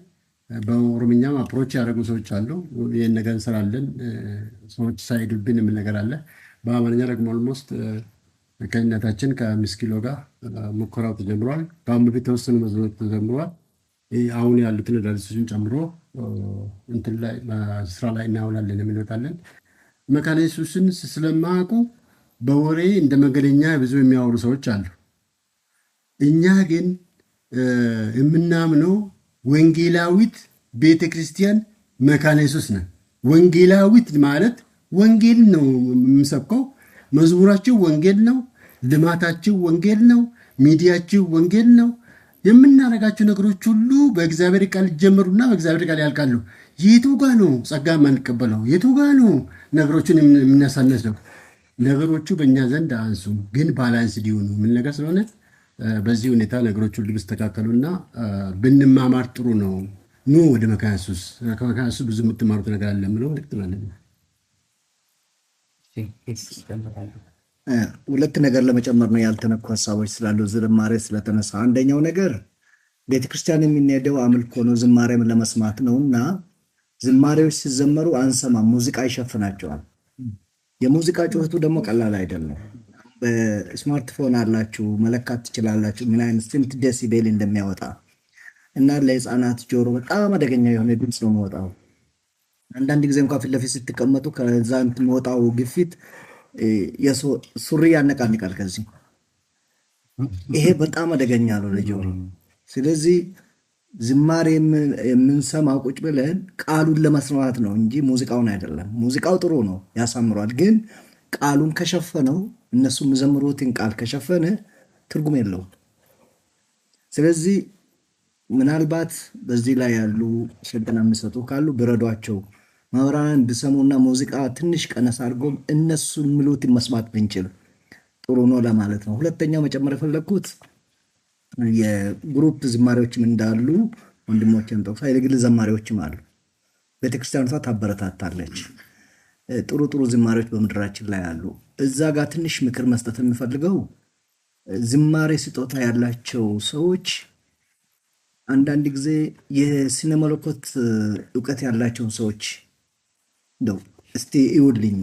በኦሮምኛም አፕሮች ያደረጉ ሰዎች አሉ። ይህን ነገር እንሰራለን ሰዎች ሳይሄዱብን የሚል ነገር አለ። በአማርኛ ደግሞ ኦልሞስት ከእናታችን ከ5 ጋር ሙከራው ተጀምሯል። ከአሁን በፊት የተወሰኑ መዝሙሮች ተጀምሯል። አሁን ያሉትን አዳዲሶችን ጨምሮ እንትን ላይ ስራ ላይ እናውላለን የሚወጣለን። መካነ ኢየሱስን ስለማያውቁ በወሬ እንደ መንገደኛ ብዙ የሚያወሩ ሰዎች አሉ። እኛ ግን የምናምነው ወንጌላዊት ቤተክርስቲያን መካነ ኢየሱስ ነን። ወንጌላዊት ማለት ወንጌል ነው የምንሰብከው። መዝሙራችሁ ወንጌል ነው፣ ልማታችሁ ወንጌል ነው፣ ሚዲያችሁ ወንጌል ነው። የምናደርጋቸው ነገሮች ሁሉ በእግዚአብሔር ቃል ይጀምሩና በእግዚአብሔር ቃል ያልቃሉ። የቱ ጋ ነው ጸጋ የማንቀበለው? የቱ ጋ ነው ነገሮችን የምናሳነሰው? ነገሮቹ በእኛ ዘንድ አንሱም፣ ግን ባላንስ ሊሆኑ ምን ነገር ስለሆነ በዚህ ሁኔታ ነገሮች ሁሉ ቢስተካከሉና ብንማማር ጥሩ ነው። ኑ ወደ መካነ ኢየሱስ። ከመካነ ኢየሱስ ብዙ የምትማሩት ነገር አለ ምለው ልክት ማለት ነው። ሁለት ነገር ለመጨመር ነው ያልተነኩ ሀሳቦች ስላሉ ዝማሬ ስለተነሳ፣ አንደኛው ነገር ቤተክርስቲያን የምንሄደው አምልኮ ነው ዝማሬም ለመስማት ነው እና ዝማሬዎች ሲዘመሩ አንሰማም፣ ሙዚቃ ይሸፍናቸዋል። የሙዚቃ ጩኸቱ ደግሞ ቀላል አይደለም። በስማርትፎን አላችሁ መለካት ትችላላችሁ ምን አይነት ስንት ዴሲቤል እንደሚያወጣ እና ለህፃናት ጆሮ በጣም አደገኛ የሆነ ድምፅ ነው የሚወጣው። አንዳንድ ጊዜ እንኳን ፊት ለፊት ስትቀመጡ ከዛ እንትን የሚወጣው ግፊት ሱሪ ያነቃንቃል። ከዚህ ይሄ በጣም አደገኛ ነው ለጆሮ። ስለዚህ ዝማሬ የምንሰማው ቁጭ ብለን ቃሉን ለመስማት ነው እንጂ ሙዚቃውን አይደለም። ሙዚቃው ጥሩ ነው ያሳምሯል፣ ግን ቃሉን ከሸፈነው እነሱ የሚዘምሩትን ቃል ከሸፈነ ትርጉም የለውም። ስለዚህ ምናልባት በዚህ ላይ ያሉ ስልጠና የሚሰጡ ካሉ ቢረዷቸው መምህራንን ቢሰሙና ሙዚቃ ትንሽ ቀነስ አድርጎም እነሱ የሚሉትን መስማት ብንችል ጥሩ ነው ለማለት ነው። ሁለተኛው መጨመር የፈለግኩት የግሩፕ ዝማሬዎችም እንዳሉ ወንድሞችን ጠቅሳ የግል ዘማሪዎችም አሉ። ቤተክርስቲያኗ ታበረታታለች። ጥሩ ጥሩ ዝማሬዎች በምድራችን ላይ አሉ። እዛ ጋር ትንሽ ምክር መስጠት የሚፈልገው ዝማሬ ስጦታ ያላቸው ሰዎች አንዳንድ ጊዜ የስነ መለኮት እውቀት ያላቸውን ሰዎች እንደው እስቲ ይውልኝ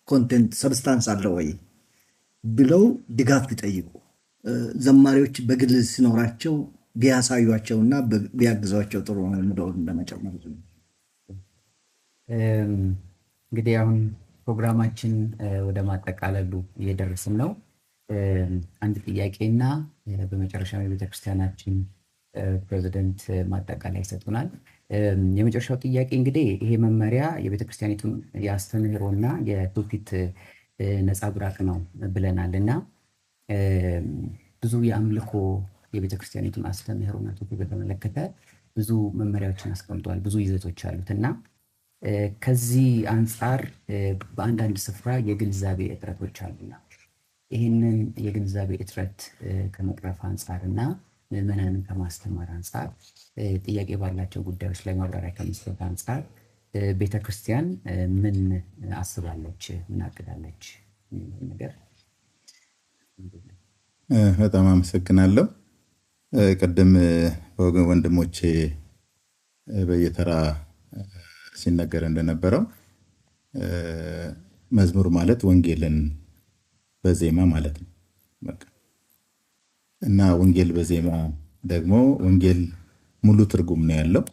ኮንቴንት ሰብስታንስ አለ ወይ ብለው ድጋፍ ቢጠይቁ፣ ዘማሪዎች በግል ሲኖራቸው ቢያሳዩቸውና ቢያግዟቸው ጥሩ ነው እንደው እንደመጨመር። እንግዲህ አሁን ፕሮግራማችን ወደ ማጠቃለሉ እየደረስን ነው። አንድ ጥያቄና በመጨረሻ የቤተክርስቲያናችን ፕሬዚደንት ማጠቃለያ ይሰጡናል። የመጨረሻው ጥያቄ እንግዲህ ይሄ መመሪያ የቤተክርስቲያኒቱን የአስተምህሮና የትውፊት ነጸብራቅ ነው ብለናል እና ብዙ የአምልኮ የቤተክርስቲያኒቱን አስተምህሮና ትውፊት በተመለከተ ብዙ መመሪያዎችን አስቀምጧል፣ ብዙ ይዘቶች አሉት እና ከዚህ አንጻር በአንዳንድ ስፍራ የግንዛቤ እጥረቶች አሉና ይህንን የግንዛቤ እጥረት ከመቅረፍ አንጻርና ምዕመናንን ከማስተማር አንጻር ጥያቄ ባላቸው ጉዳዮች ላይ ማብራሪያ ከመስጠት አንጻር ቤተክርስቲያን ምን አስባለች፣ ምን አቅዳለች ነገር? በጣም አመሰግናለሁ። ቅድም ወንድሞቼ በየተራ ሲነገር እንደነበረው መዝሙር ማለት ወንጌልን በዜማ ማለት ነው። በቃ እና ወንጌል በዜማ ደግሞ ወንጌል ሙሉ ትርጉም ነው ያለው።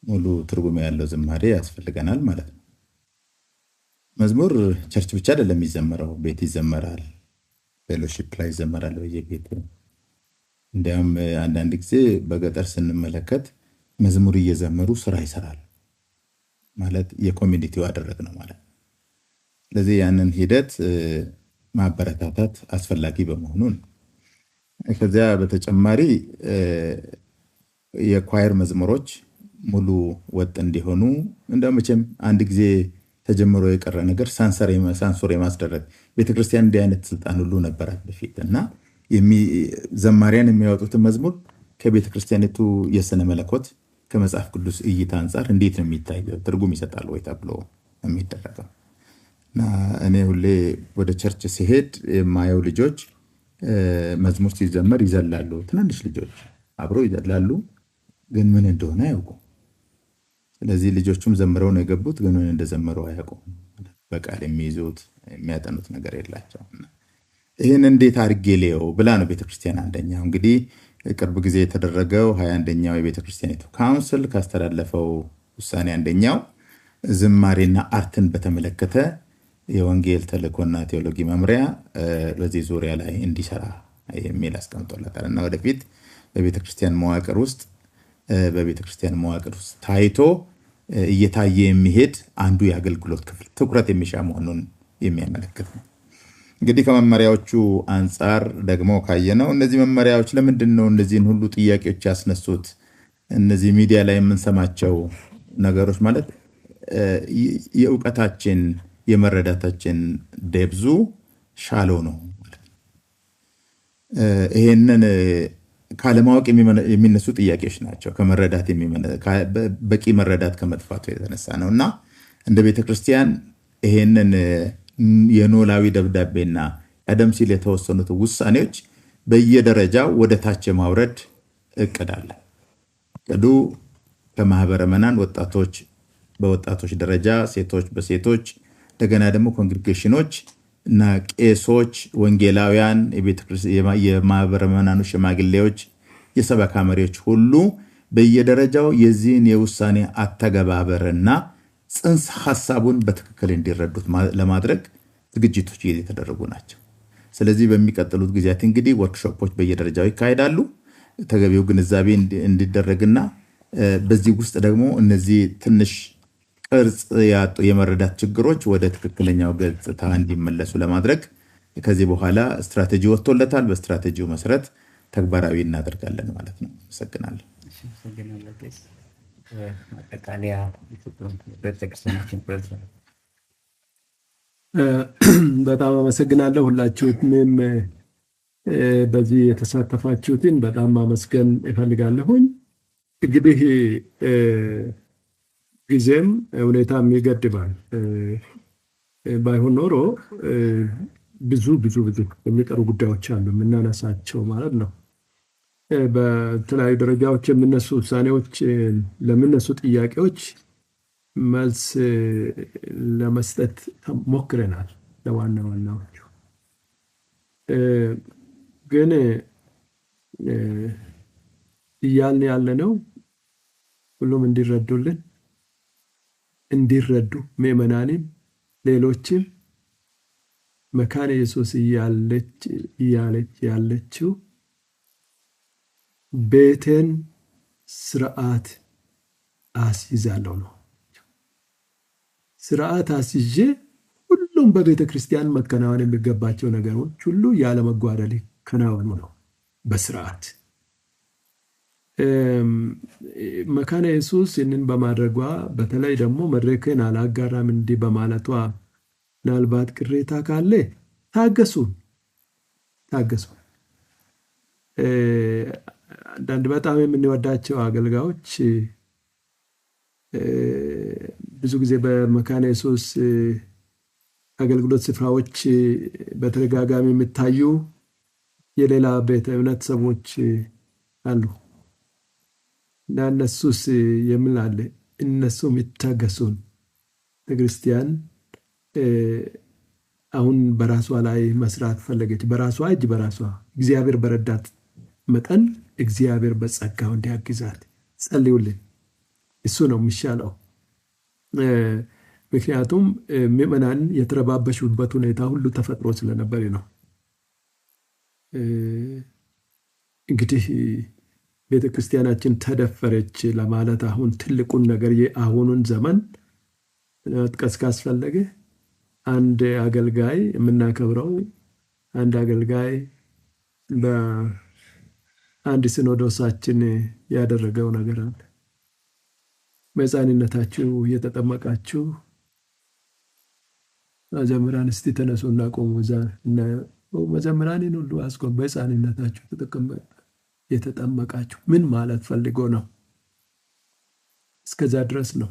ሙሉ ትርጉም ያለው ዝማሬ ያስፈልገናል ማለት ነው። መዝሙር ቸርች ብቻ አይደለም የሚዘመረው፣ ቤት ይዘመራል፣ ፌሎሺፕ ላይ ይዘመራል በየቤቱ። እንዲያውም አንዳንድ ጊዜ በገጠር ስንመለከት መዝሙር እየዘመሩ ስራ ይሰራል ማለት የኮሚኒቲው አደረግ ነው ማለት ነው። ስለዚህ ያንን ሂደት ማበረታታት አስፈላጊ በመሆኑ ነው። ከዚያ በተጨማሪ የኳየር መዝሙሮች ሙሉ ወጥ እንዲሆኑ እንደው መቼም አንድ ጊዜ ተጀምሮ የቀረ ነገር ሳንሶር የማስደረግ ቤተክርስቲያን እንዲህ አይነት ስልጣን ሁሉ ነበራት በፊት እና ዘማሪያን የሚያወጡትን መዝሙር ከቤተክርስቲያኒቱ የስነ መለኮት ከመጽሐፍ ቅዱስ እይታ አንጻር እንዴት ነው የሚታየው፣ ትርጉም ይሰጣል ወይ ተብሎ የሚደረገው እና እኔ ሁሌ ወደ ቸርች ሲሄድ የማየው ልጆች መዝሙር ሲዘመር ይዘላሉ። ትናንሽ ልጆች አብረው ይዘላሉ፣ ግን ምን እንደሆነ አያውቁም። ስለዚህ ልጆቹም ዘምረው ነው የገቡት፣ ግን ምን እንደዘመሩ አያውቁም። በቃል የሚይዙት የሚያጠኑት ነገር የላቸውም። ይህን እንዴት አድርጌ ልየው ብላ ነው ቤተክርስቲያን አንደኛው እንግዲህ ቅርብ ጊዜ የተደረገው 21ኛው የቤተክርስቲያኒቱ ካውንስል ካስተላለፈው ውሳኔ አንደኛው ዝማሬና አርትን በተመለከተ የወንጌል ተልእኮና ቴዎሎጂ መምሪያ በዚህ ዙሪያ ላይ እንዲሰራ የሚል አስቀምጦለታል እና ወደፊት በቤተክርስቲያን መዋቅር ውስጥ ታይቶ እየታየ የሚሄድ አንዱ የአገልግሎት ክፍል ትኩረት የሚሻ መሆኑን የሚያመለክት ነው። እንግዲህ ከመመሪያዎቹ አንጻር ደግሞ ካየነው እነዚህ መመሪያዎች ለምንድን ነው እነዚህን ሁሉ ጥያቄዎች ያስነሱት? እነዚህ ሚዲያ ላይ የምንሰማቸው ነገሮች ማለት የእውቀታችን የመረዳታችን ደብዙ ሻሎ ነው ማለት ነው። ይሄንን ካለማወቅ የሚነሱ ጥያቄዎች ናቸው። በቂ መረዳት ከመጥፋቱ የተነሳ ነው እና እንደ ቤተክርስቲያን ይሄንን የኖላዊ ደብዳቤና ቀደም ሲል የተወሰኑት ውሳኔዎች በየደረጃው ወደ ታች ማውረድ እቅድ አለ። እቅዱ ከማህበረ ምዕመናን ወጣቶች በወጣቶች ደረጃ፣ ሴቶች በሴቶች እንደገና ደግሞ ኮንግሪጌሽኖች እና ቄሶች፣ ወንጌላውያን፣ የማህበረ ምዕመናኑ ሽማግሌዎች፣ የሰበካ መሪዎች ሁሉ በየደረጃው የዚህን የውሳኔ አተገባበርና ጽንሰ ሐሳቡን በትክክል እንዲረዱት ለማድረግ ዝግጅቶች እየተደረጉ ናቸው። ስለዚህ በሚቀጥሉት ጊዜያት እንግዲህ ወርክሾፖች በየደረጃው ይካሄዳሉ። ተገቢው ግንዛቤ እንዲደረግና በዚህ ውስጥ ደግሞ እነዚህ ትንሽ ቅርጽ ያጡ የመረዳት ችግሮች ወደ ትክክለኛው ገጽታ እንዲመለሱ ለማድረግ ከዚህ በኋላ ስትራቴጂ ወጥቶለታል። በስትራቴጂው መሰረት ተግባራዊ እናደርጋለን ማለት ነው። አመሰግናለሁ። ማጠቃለያ ቤተክርስቲያናችን ፕሬዝዳንት። በጣም አመሰግናለሁ። ሁላችሁንም በዚህ የተሳተፋችሁትን በጣም ማመስገን እፈልጋለሁኝ። እንግዲህ ጊዜም ሁኔታም ይገድባል። ባይሆን ኖሮ ብዙ የሚቀሩ ጉዳዮች አሉ የምናነሳቸው ማለት ነው። በተለያዩ ደረጃዎች የሚነሱ ውሳኔዎች፣ ለሚነሱ ጥያቄዎች መልስ ለመስጠት ሞክረናል። ለዋናዎቹ ግን እያልን ያለነው ሁሉም እንዲረዱ ምዕመናንም ሌሎችም መካነ ኢየሱስ እያለች ያለችው ቤቴን ስርዓት አስይዛለሁ ነው። ስርዓት አስይዤ ሁሉም በቤተ ክርስቲያን መከናወን የሚገባቸው ነገሮች ሁሉ ያለመጓደል ከናወኑ ነው በስርዓት። መካነ ኢየሱስ ይህንን በማድረጓ በተለይ ደግሞ መድረክን አላጋራም እንዲህ በማለቷ ምናልባት ቅሬታ ካለ ታገሱ። አንዳንድ በጣም የምንወዳቸው አገልጋዮች ብዙ ጊዜ በመካነ ኢየሱስ አገልግሎት ስፍራዎች በተደጋጋሚ የሚታዩ የሌላ ቤተ እምነት ሰዎች አሉ እና እነሱስ የምላለ እነሱም ይታገሱን። ክርስቲያን አሁን በራሷ ላይ መስራት ፈለገች። በራሷ እጅ በራሷ እግዚአብሔር በረዳት መጠን እግዚአብሔር በጸጋው እንዲያግዛት ጸልዩልን። እሱ ነው የሚሻለው። ምክንያቱም ምዕመናን የተረባበሹበት ሁኔታ ሁሉ ተፈጥሮ ስለነበር ነው። እንግዲህ ቤተ ክርስቲያናችን ተደፈረች ለማለት አሁን ትልቁን ነገር የአሁኑን ዘመን መጥቀስ ካስፈለገ አንድ አገልጋይ የምናከብረው አንድ አገልጋይ በአንድ ሲኖዶሳችን ያደረገው ነገር አለ። በሕፃንነታችሁ የተጠመቃችሁ መዘምራን እስቲ ተነሱና ቆሙ። መዘምራንን ሁሉ አስቆም። በሕፃንነታችሁ የተጠመቃችሁ ምን ማለት ፈልጎ ነው? እስከዛ ድረስ ነው።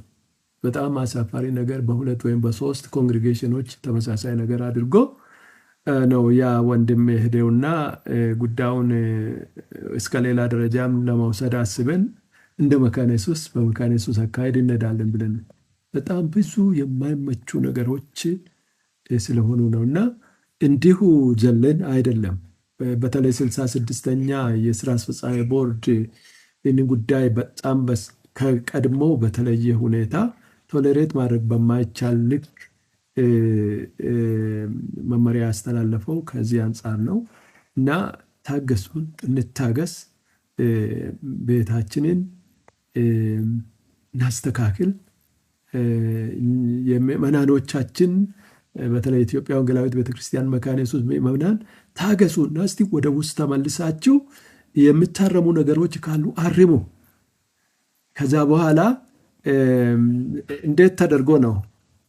በጣም አሳፋሪ ነገር። በሁለት ወይም በሶስት ኮንግሪጌሽኖች ተመሳሳይ ነገር አድርጎ ነው ያ ወንድም ሄደውና ጉዳዩን እስከ ሌላ ደረጃም ለመውሰድ አስበን እንደ መካነ ኢየሱስ በመካነ ኢየሱስ አካሄድ እንሄዳለን ብለን በጣም ብዙ የማይመቹ ነገሮች ስለሆኑ ነውና እንዲሁ ዘለን አይደለም። በተለይ 66ኛ የስራ አስፈጻሚ ቦርድ ይህን ጉዳይ በጣም ከቀድሞ በተለየ ሁኔታ ቶሌሬት ማድረግ በማይቻል ልክ መመሪያ ያስተላለፈው ከዚህ አንጻር ነው እና ታገሱን፣ እንታገስ፣ ቤታችንን እናስተካክል። የምዕመናኖቻችን በተለይ ኢትዮጵያ ወንጌላዊት ቤተክርስቲያን መካነ ኢየሱስ ምዕመናን ታገሱና እስቲ ወደ ውስጥ ተመልሳችሁ የምታረሙ ነገሮች ካሉ አርሙ። ከዛ በኋላ እንዴት ተደርጎ ነው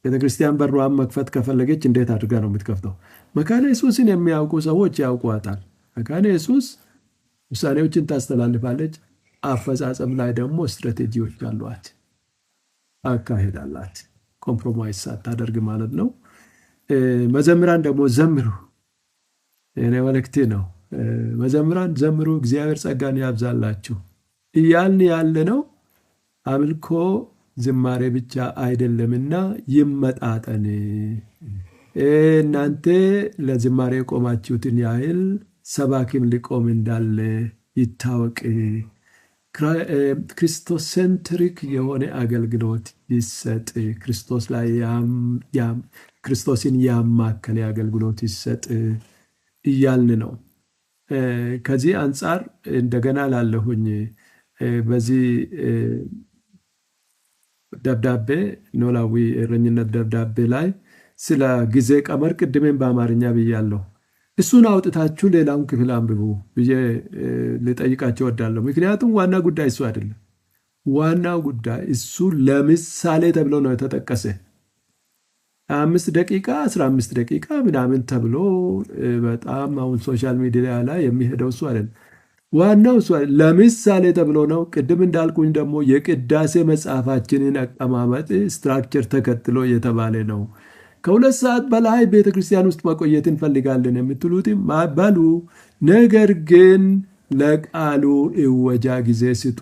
ቤተክርስቲያን በሯን መክፈት ከፈለገች እንዴት አድርጋ ነው የምትከፍተው? መካነ ኢየሱስን የሚያውቁ ሰዎች ያውቋታል። መካነ ኢየሱስ ውሳኔዎችን ታስተላልፋለች። አፈጻጸም ላይ ደግሞ ስትራቴጂዎች አሏት፣ አካሄድ አላት። ኮምፕሮማይዝ ሳታደርግ ማለት ነው። መዘምራን ደግሞ ዘምሩ፣ የኔ መልእክቴ ነው። መዘምራን ዘምሩ፣ እግዚአብሔር ጸጋን ያብዛላችሁ እያልን ያለ ነው። አምልኮ ዝማሬ ብቻ አይደለምና ይመጣጠን። እናንተ ለዝማሬ ቆማችሁትን ያህል ሰባኪም ሊቆም እንዳለ ይታወቅ። ክርስቶስ ሴንትሪክ የሆነ አገልግሎት ይሰጥ። ክርስቶስ ላይ ክርስቶስን ያማከለ አገልግሎት ይሰጥ እያልን ነው። ከዚህ አንጻር እንደገና ላለሁኝ በዚህ ደብዳቤ ኖላዊ እረኝነት ደብዳቤ ላይ ስለ ጊዜ ቀመር ቅድሜን በአማርኛ ብያለሁ። እሱን አውጥታችሁ ሌላውን ክፍል አንብቡ ብዬ ልጠይቃቸው ወዳለሁ። ምክንያቱም ዋና ጉዳይ እሱ አይደለም። ዋናው ጉዳይ እሱ ለምሳሌ ተብሎ ነው የተጠቀሰ። 5 ደቂቃ 15 ደቂቃ ምናምን ተብሎ በጣም አሁን ሶሻል ሚዲያ ላይ የሚሄደው እሱ አይደለም። ዋናው እሱ ለምሳሌ ተብሎ ነው። ቅድም እንዳልኩኝ ደግሞ የቅዳሴ መጽሐፋችንን አቀማመጥ ስትራክቸር ተከትሎ የተባለ ነው። ከ2 ሰዓት በላይ ቤተክርስቲያን ውስጥ መቆየት እንፈልጋለን የምትሉትም በሉ። ነገር ግን ለቃሉ እወጃ ጊዜ ስጡ።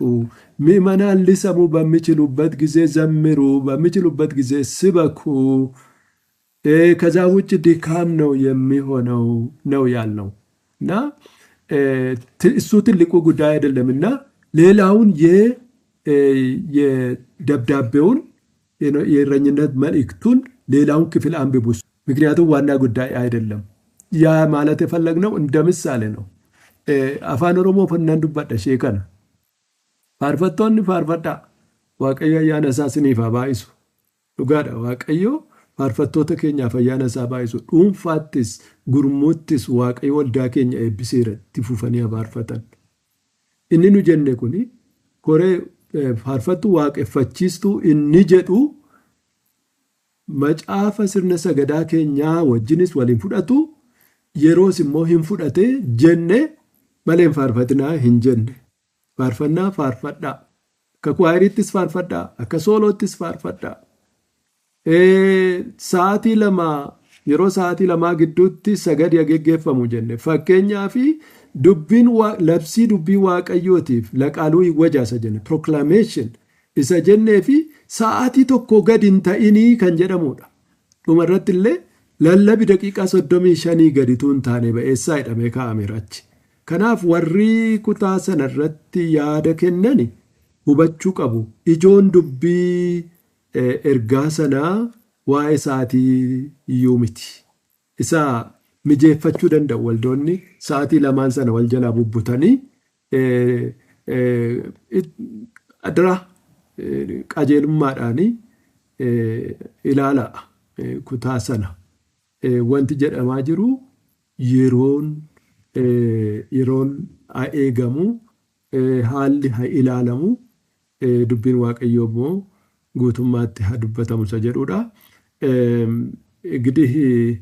ምዕመናን ሊሰሙ በሚችሉበት ጊዜ ዘምሩ፣ በሚችሉበት ጊዜ ስበኩ። ከዛ ውጭ ድካም ነው የሚሆነው ነው ያልነው እና እሱ ትልቁ ጉዳይ አይደለምና ሌላውን የደብዳቤውን የእረኝነት መልእክቱን ሌላውን ክፍል አንብቡ። ምክንያቱም ዋና ጉዳይ አይደለም። ያ ማለት የፈለግነው እንደ ምሳሌ ነው። አፋን ኦሮሞ ፈናን ዱባዳ ሼከና ፋርፈቶን ፋርፈዳ ዋቀዮ ያነሳ ስኒፋ ባይሱ ዱጋዳ ዋቀዮ ፋርፈቶተ ኬኛ ፈያነሳ ባይሱ ዱንፋትስ ጉርሙትስ ዋቀዮ ወልዳ ኬኛ ኤቢሲረ ቲፉፈኒያ ፋርፈተን እንኑ ጀነ ኩኒ ኮሬ ፋርፈቱ ዋቀፈቺስቱ እኒ ጀዱ መጫፈ ስርነ ሰገዳ ኬኛ ወጅንስ ወሊን ፉደቱ የሮስ ሞ ሂን ፉደቴ ጀነ መሌን ፋርፈትና ሂንጀነ ፋርፈና ፋርፈዳ ከኳይሪትስ ፋርፈዳ ከሶሎትስ ፋርፈዳ ሰዓቲ ለማ yeroo sa'aatii lamaa gidduutti sagadi geggeeffamu jenne fakkeenyaa fi dubbiin labsii dubbii waaqayyootiif laqaaluu wajaasa jenne proclamation isa jennee fi sa'aatii tokko gadi hin ta'inii kan jedhamudha. dhumarratti illee lallabi daqiiqaa 35 gadituu hin taane ba'eessaa hidhamee kaa'ameerachi. Kanaaf warri kutaa sanarratti yaada kennani hubachuu qabu. Ijoon dubbii ergaa sanaa waa'ee isaatii iyyuu miti. Isa mijeeffachuu danda'u waldoonni sa'aatii lamaan sana wal jalaa bubbutanii adara qajeelummaadhaan ilaalaa kutaa sana. Wanti jedhamaa jiru yeroon haa eegamu, haalli haa ilaalamu, dubbiin waaqayyoo immoo guutummaatti haa dubbatamu isa jedhudha. Gidii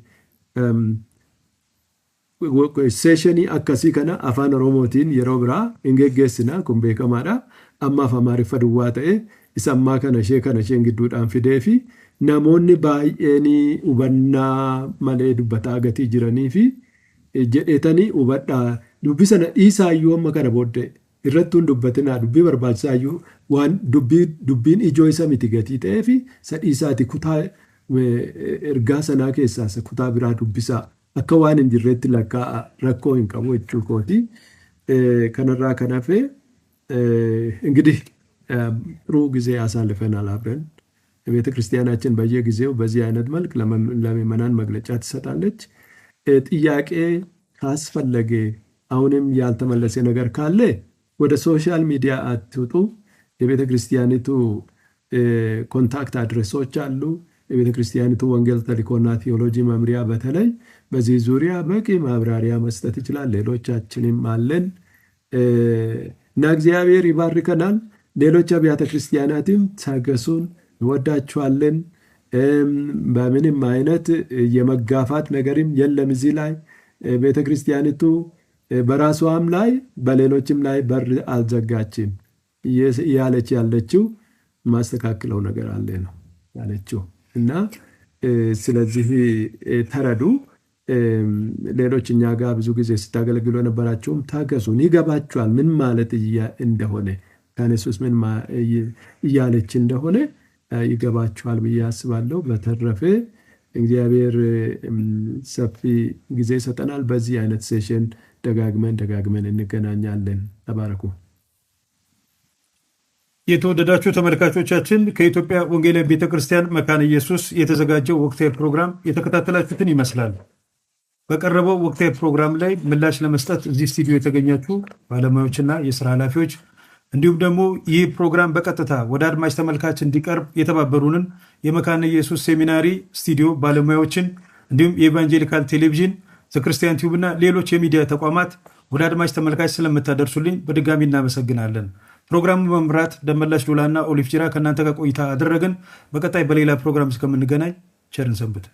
seeshinii akkasii kana afaan Oromootiin yeroo biraa hin geggeessina, kun beekamaadha. Ammaaf Amaariffa duwwaa ta'e isa ammaa kana isheen gidduudhaan fidee fi namoonni baay'een hubannaa malee dubbataa gatii jiranii fi jedheetanii hubadhaa dubbii sana dhiisaayyuu amma kana booddee irratti hin dubbatinaa dubbii barbaachisaayyuu waan dubbiin ijoo isa miti gatii ta'ee fi isa dhiisaati kutaa ergaa sanaa keessaa isa kutaa biraa dubbisaa akka waan hin jirreetti lakkaa'a rakkoo hin qabu jechuu kooti. Kanarraa kan hafe እንግዲህ ጥሩ ጊዜ አሳልፈናል አብረን። ቤተ ክርስቲያናችን በየጊዜው በዚህ አይነት መልክ ለምዕመናን መግለጫ ትሰጣለች። ጥያቄ ካስፈለገ አሁንም ያልተመለሰ ነገር ካለ ወደ ሶሻል ሚዲያ አትውጡ። የቤተ ክርስቲያኒቱ ኮንታክት አድሬሶች አሉ። የቤተ ክርስቲያኒቱ ወንጌል ተልእኮና ቴዎሎጂ መምሪያ በተለይ በዚህ ዙሪያ በቂ ማብራሪያ መስጠት ይችላል። ሌሎቻችንም አለን እና እግዚአብሔር ይባርከናል። ሌሎች አብያተ ክርስቲያናትም ታገሱን፣ እንወዳችኋለን። በምንም አይነት የመጋፋት ነገርም የለም እዚህ ላይ ቤተ ክርስቲያኒቱ በራሷም ላይ በሌሎችም ላይ በር አልዘጋችም። ያለች ያለችው ማስተካከለው ነገር አለ ነው ያለችው እና ስለዚህ ተረዱ። ሌሎች እኛ ጋር ብዙ ጊዜ ስታገለግሉ የነበራችሁም ታገሱን፣ ይገባችኋል ምን ማለት እንደሆነ ኢየሱስ ምን እያለች እንደሆነ ይገባችኋል ብዬ አስባለሁ። በተረፈ እግዚአብሔር ሰፊ ጊዜ ይሰጠናል። በዚህ አይነት ሴሽን ደጋግመን እንገናኛለን። ተባረኩ። የተወደዳችሁ ተመልካቾቻችን ከኢትዮጵያ ወንጌላዊት ቤተክርስቲያን መካነ ኢየሱስ የተዘጋጀው ወቅታዊ ፕሮግራም የተከታተላችሁትን ይመስላል። በቀረበው ወቅታዊ ፕሮግራም ላይ ምላሽ ለመስጠት እዚህ ስቱዲዮ የተገኛችሁ ባለሙያዎችና የሥራ ኃላፊዎች እንዲሁም ደግሞ ይህ ፕሮግራም በቀጥታ ወደ አድማጭ ተመልካች እንዲቀርብ የተባበሩንን የመካነ ኢየሱስ ሴሚናሪ ስቱዲዮ ባለሙያዎችን እንዲሁም የኢቫንጀሊካል ቴሌቪዥን ዘክርስቲያን ቲዩብና ሌሎች የሚዲያ ተቋማት ወደ አድማጭ ተመልካች ስለምታደርሱልኝ በድጋሚ እናመሰግናለን። ፕሮግራሙን በመምራት ደመላሽ ዶላና ኦሊፍ ጅራ ከእናንተ ጋር ቆይታ አደረግን። በቀጣይ በሌላ ፕሮግራም እስከምንገናኝ ቸርን ሰንብት።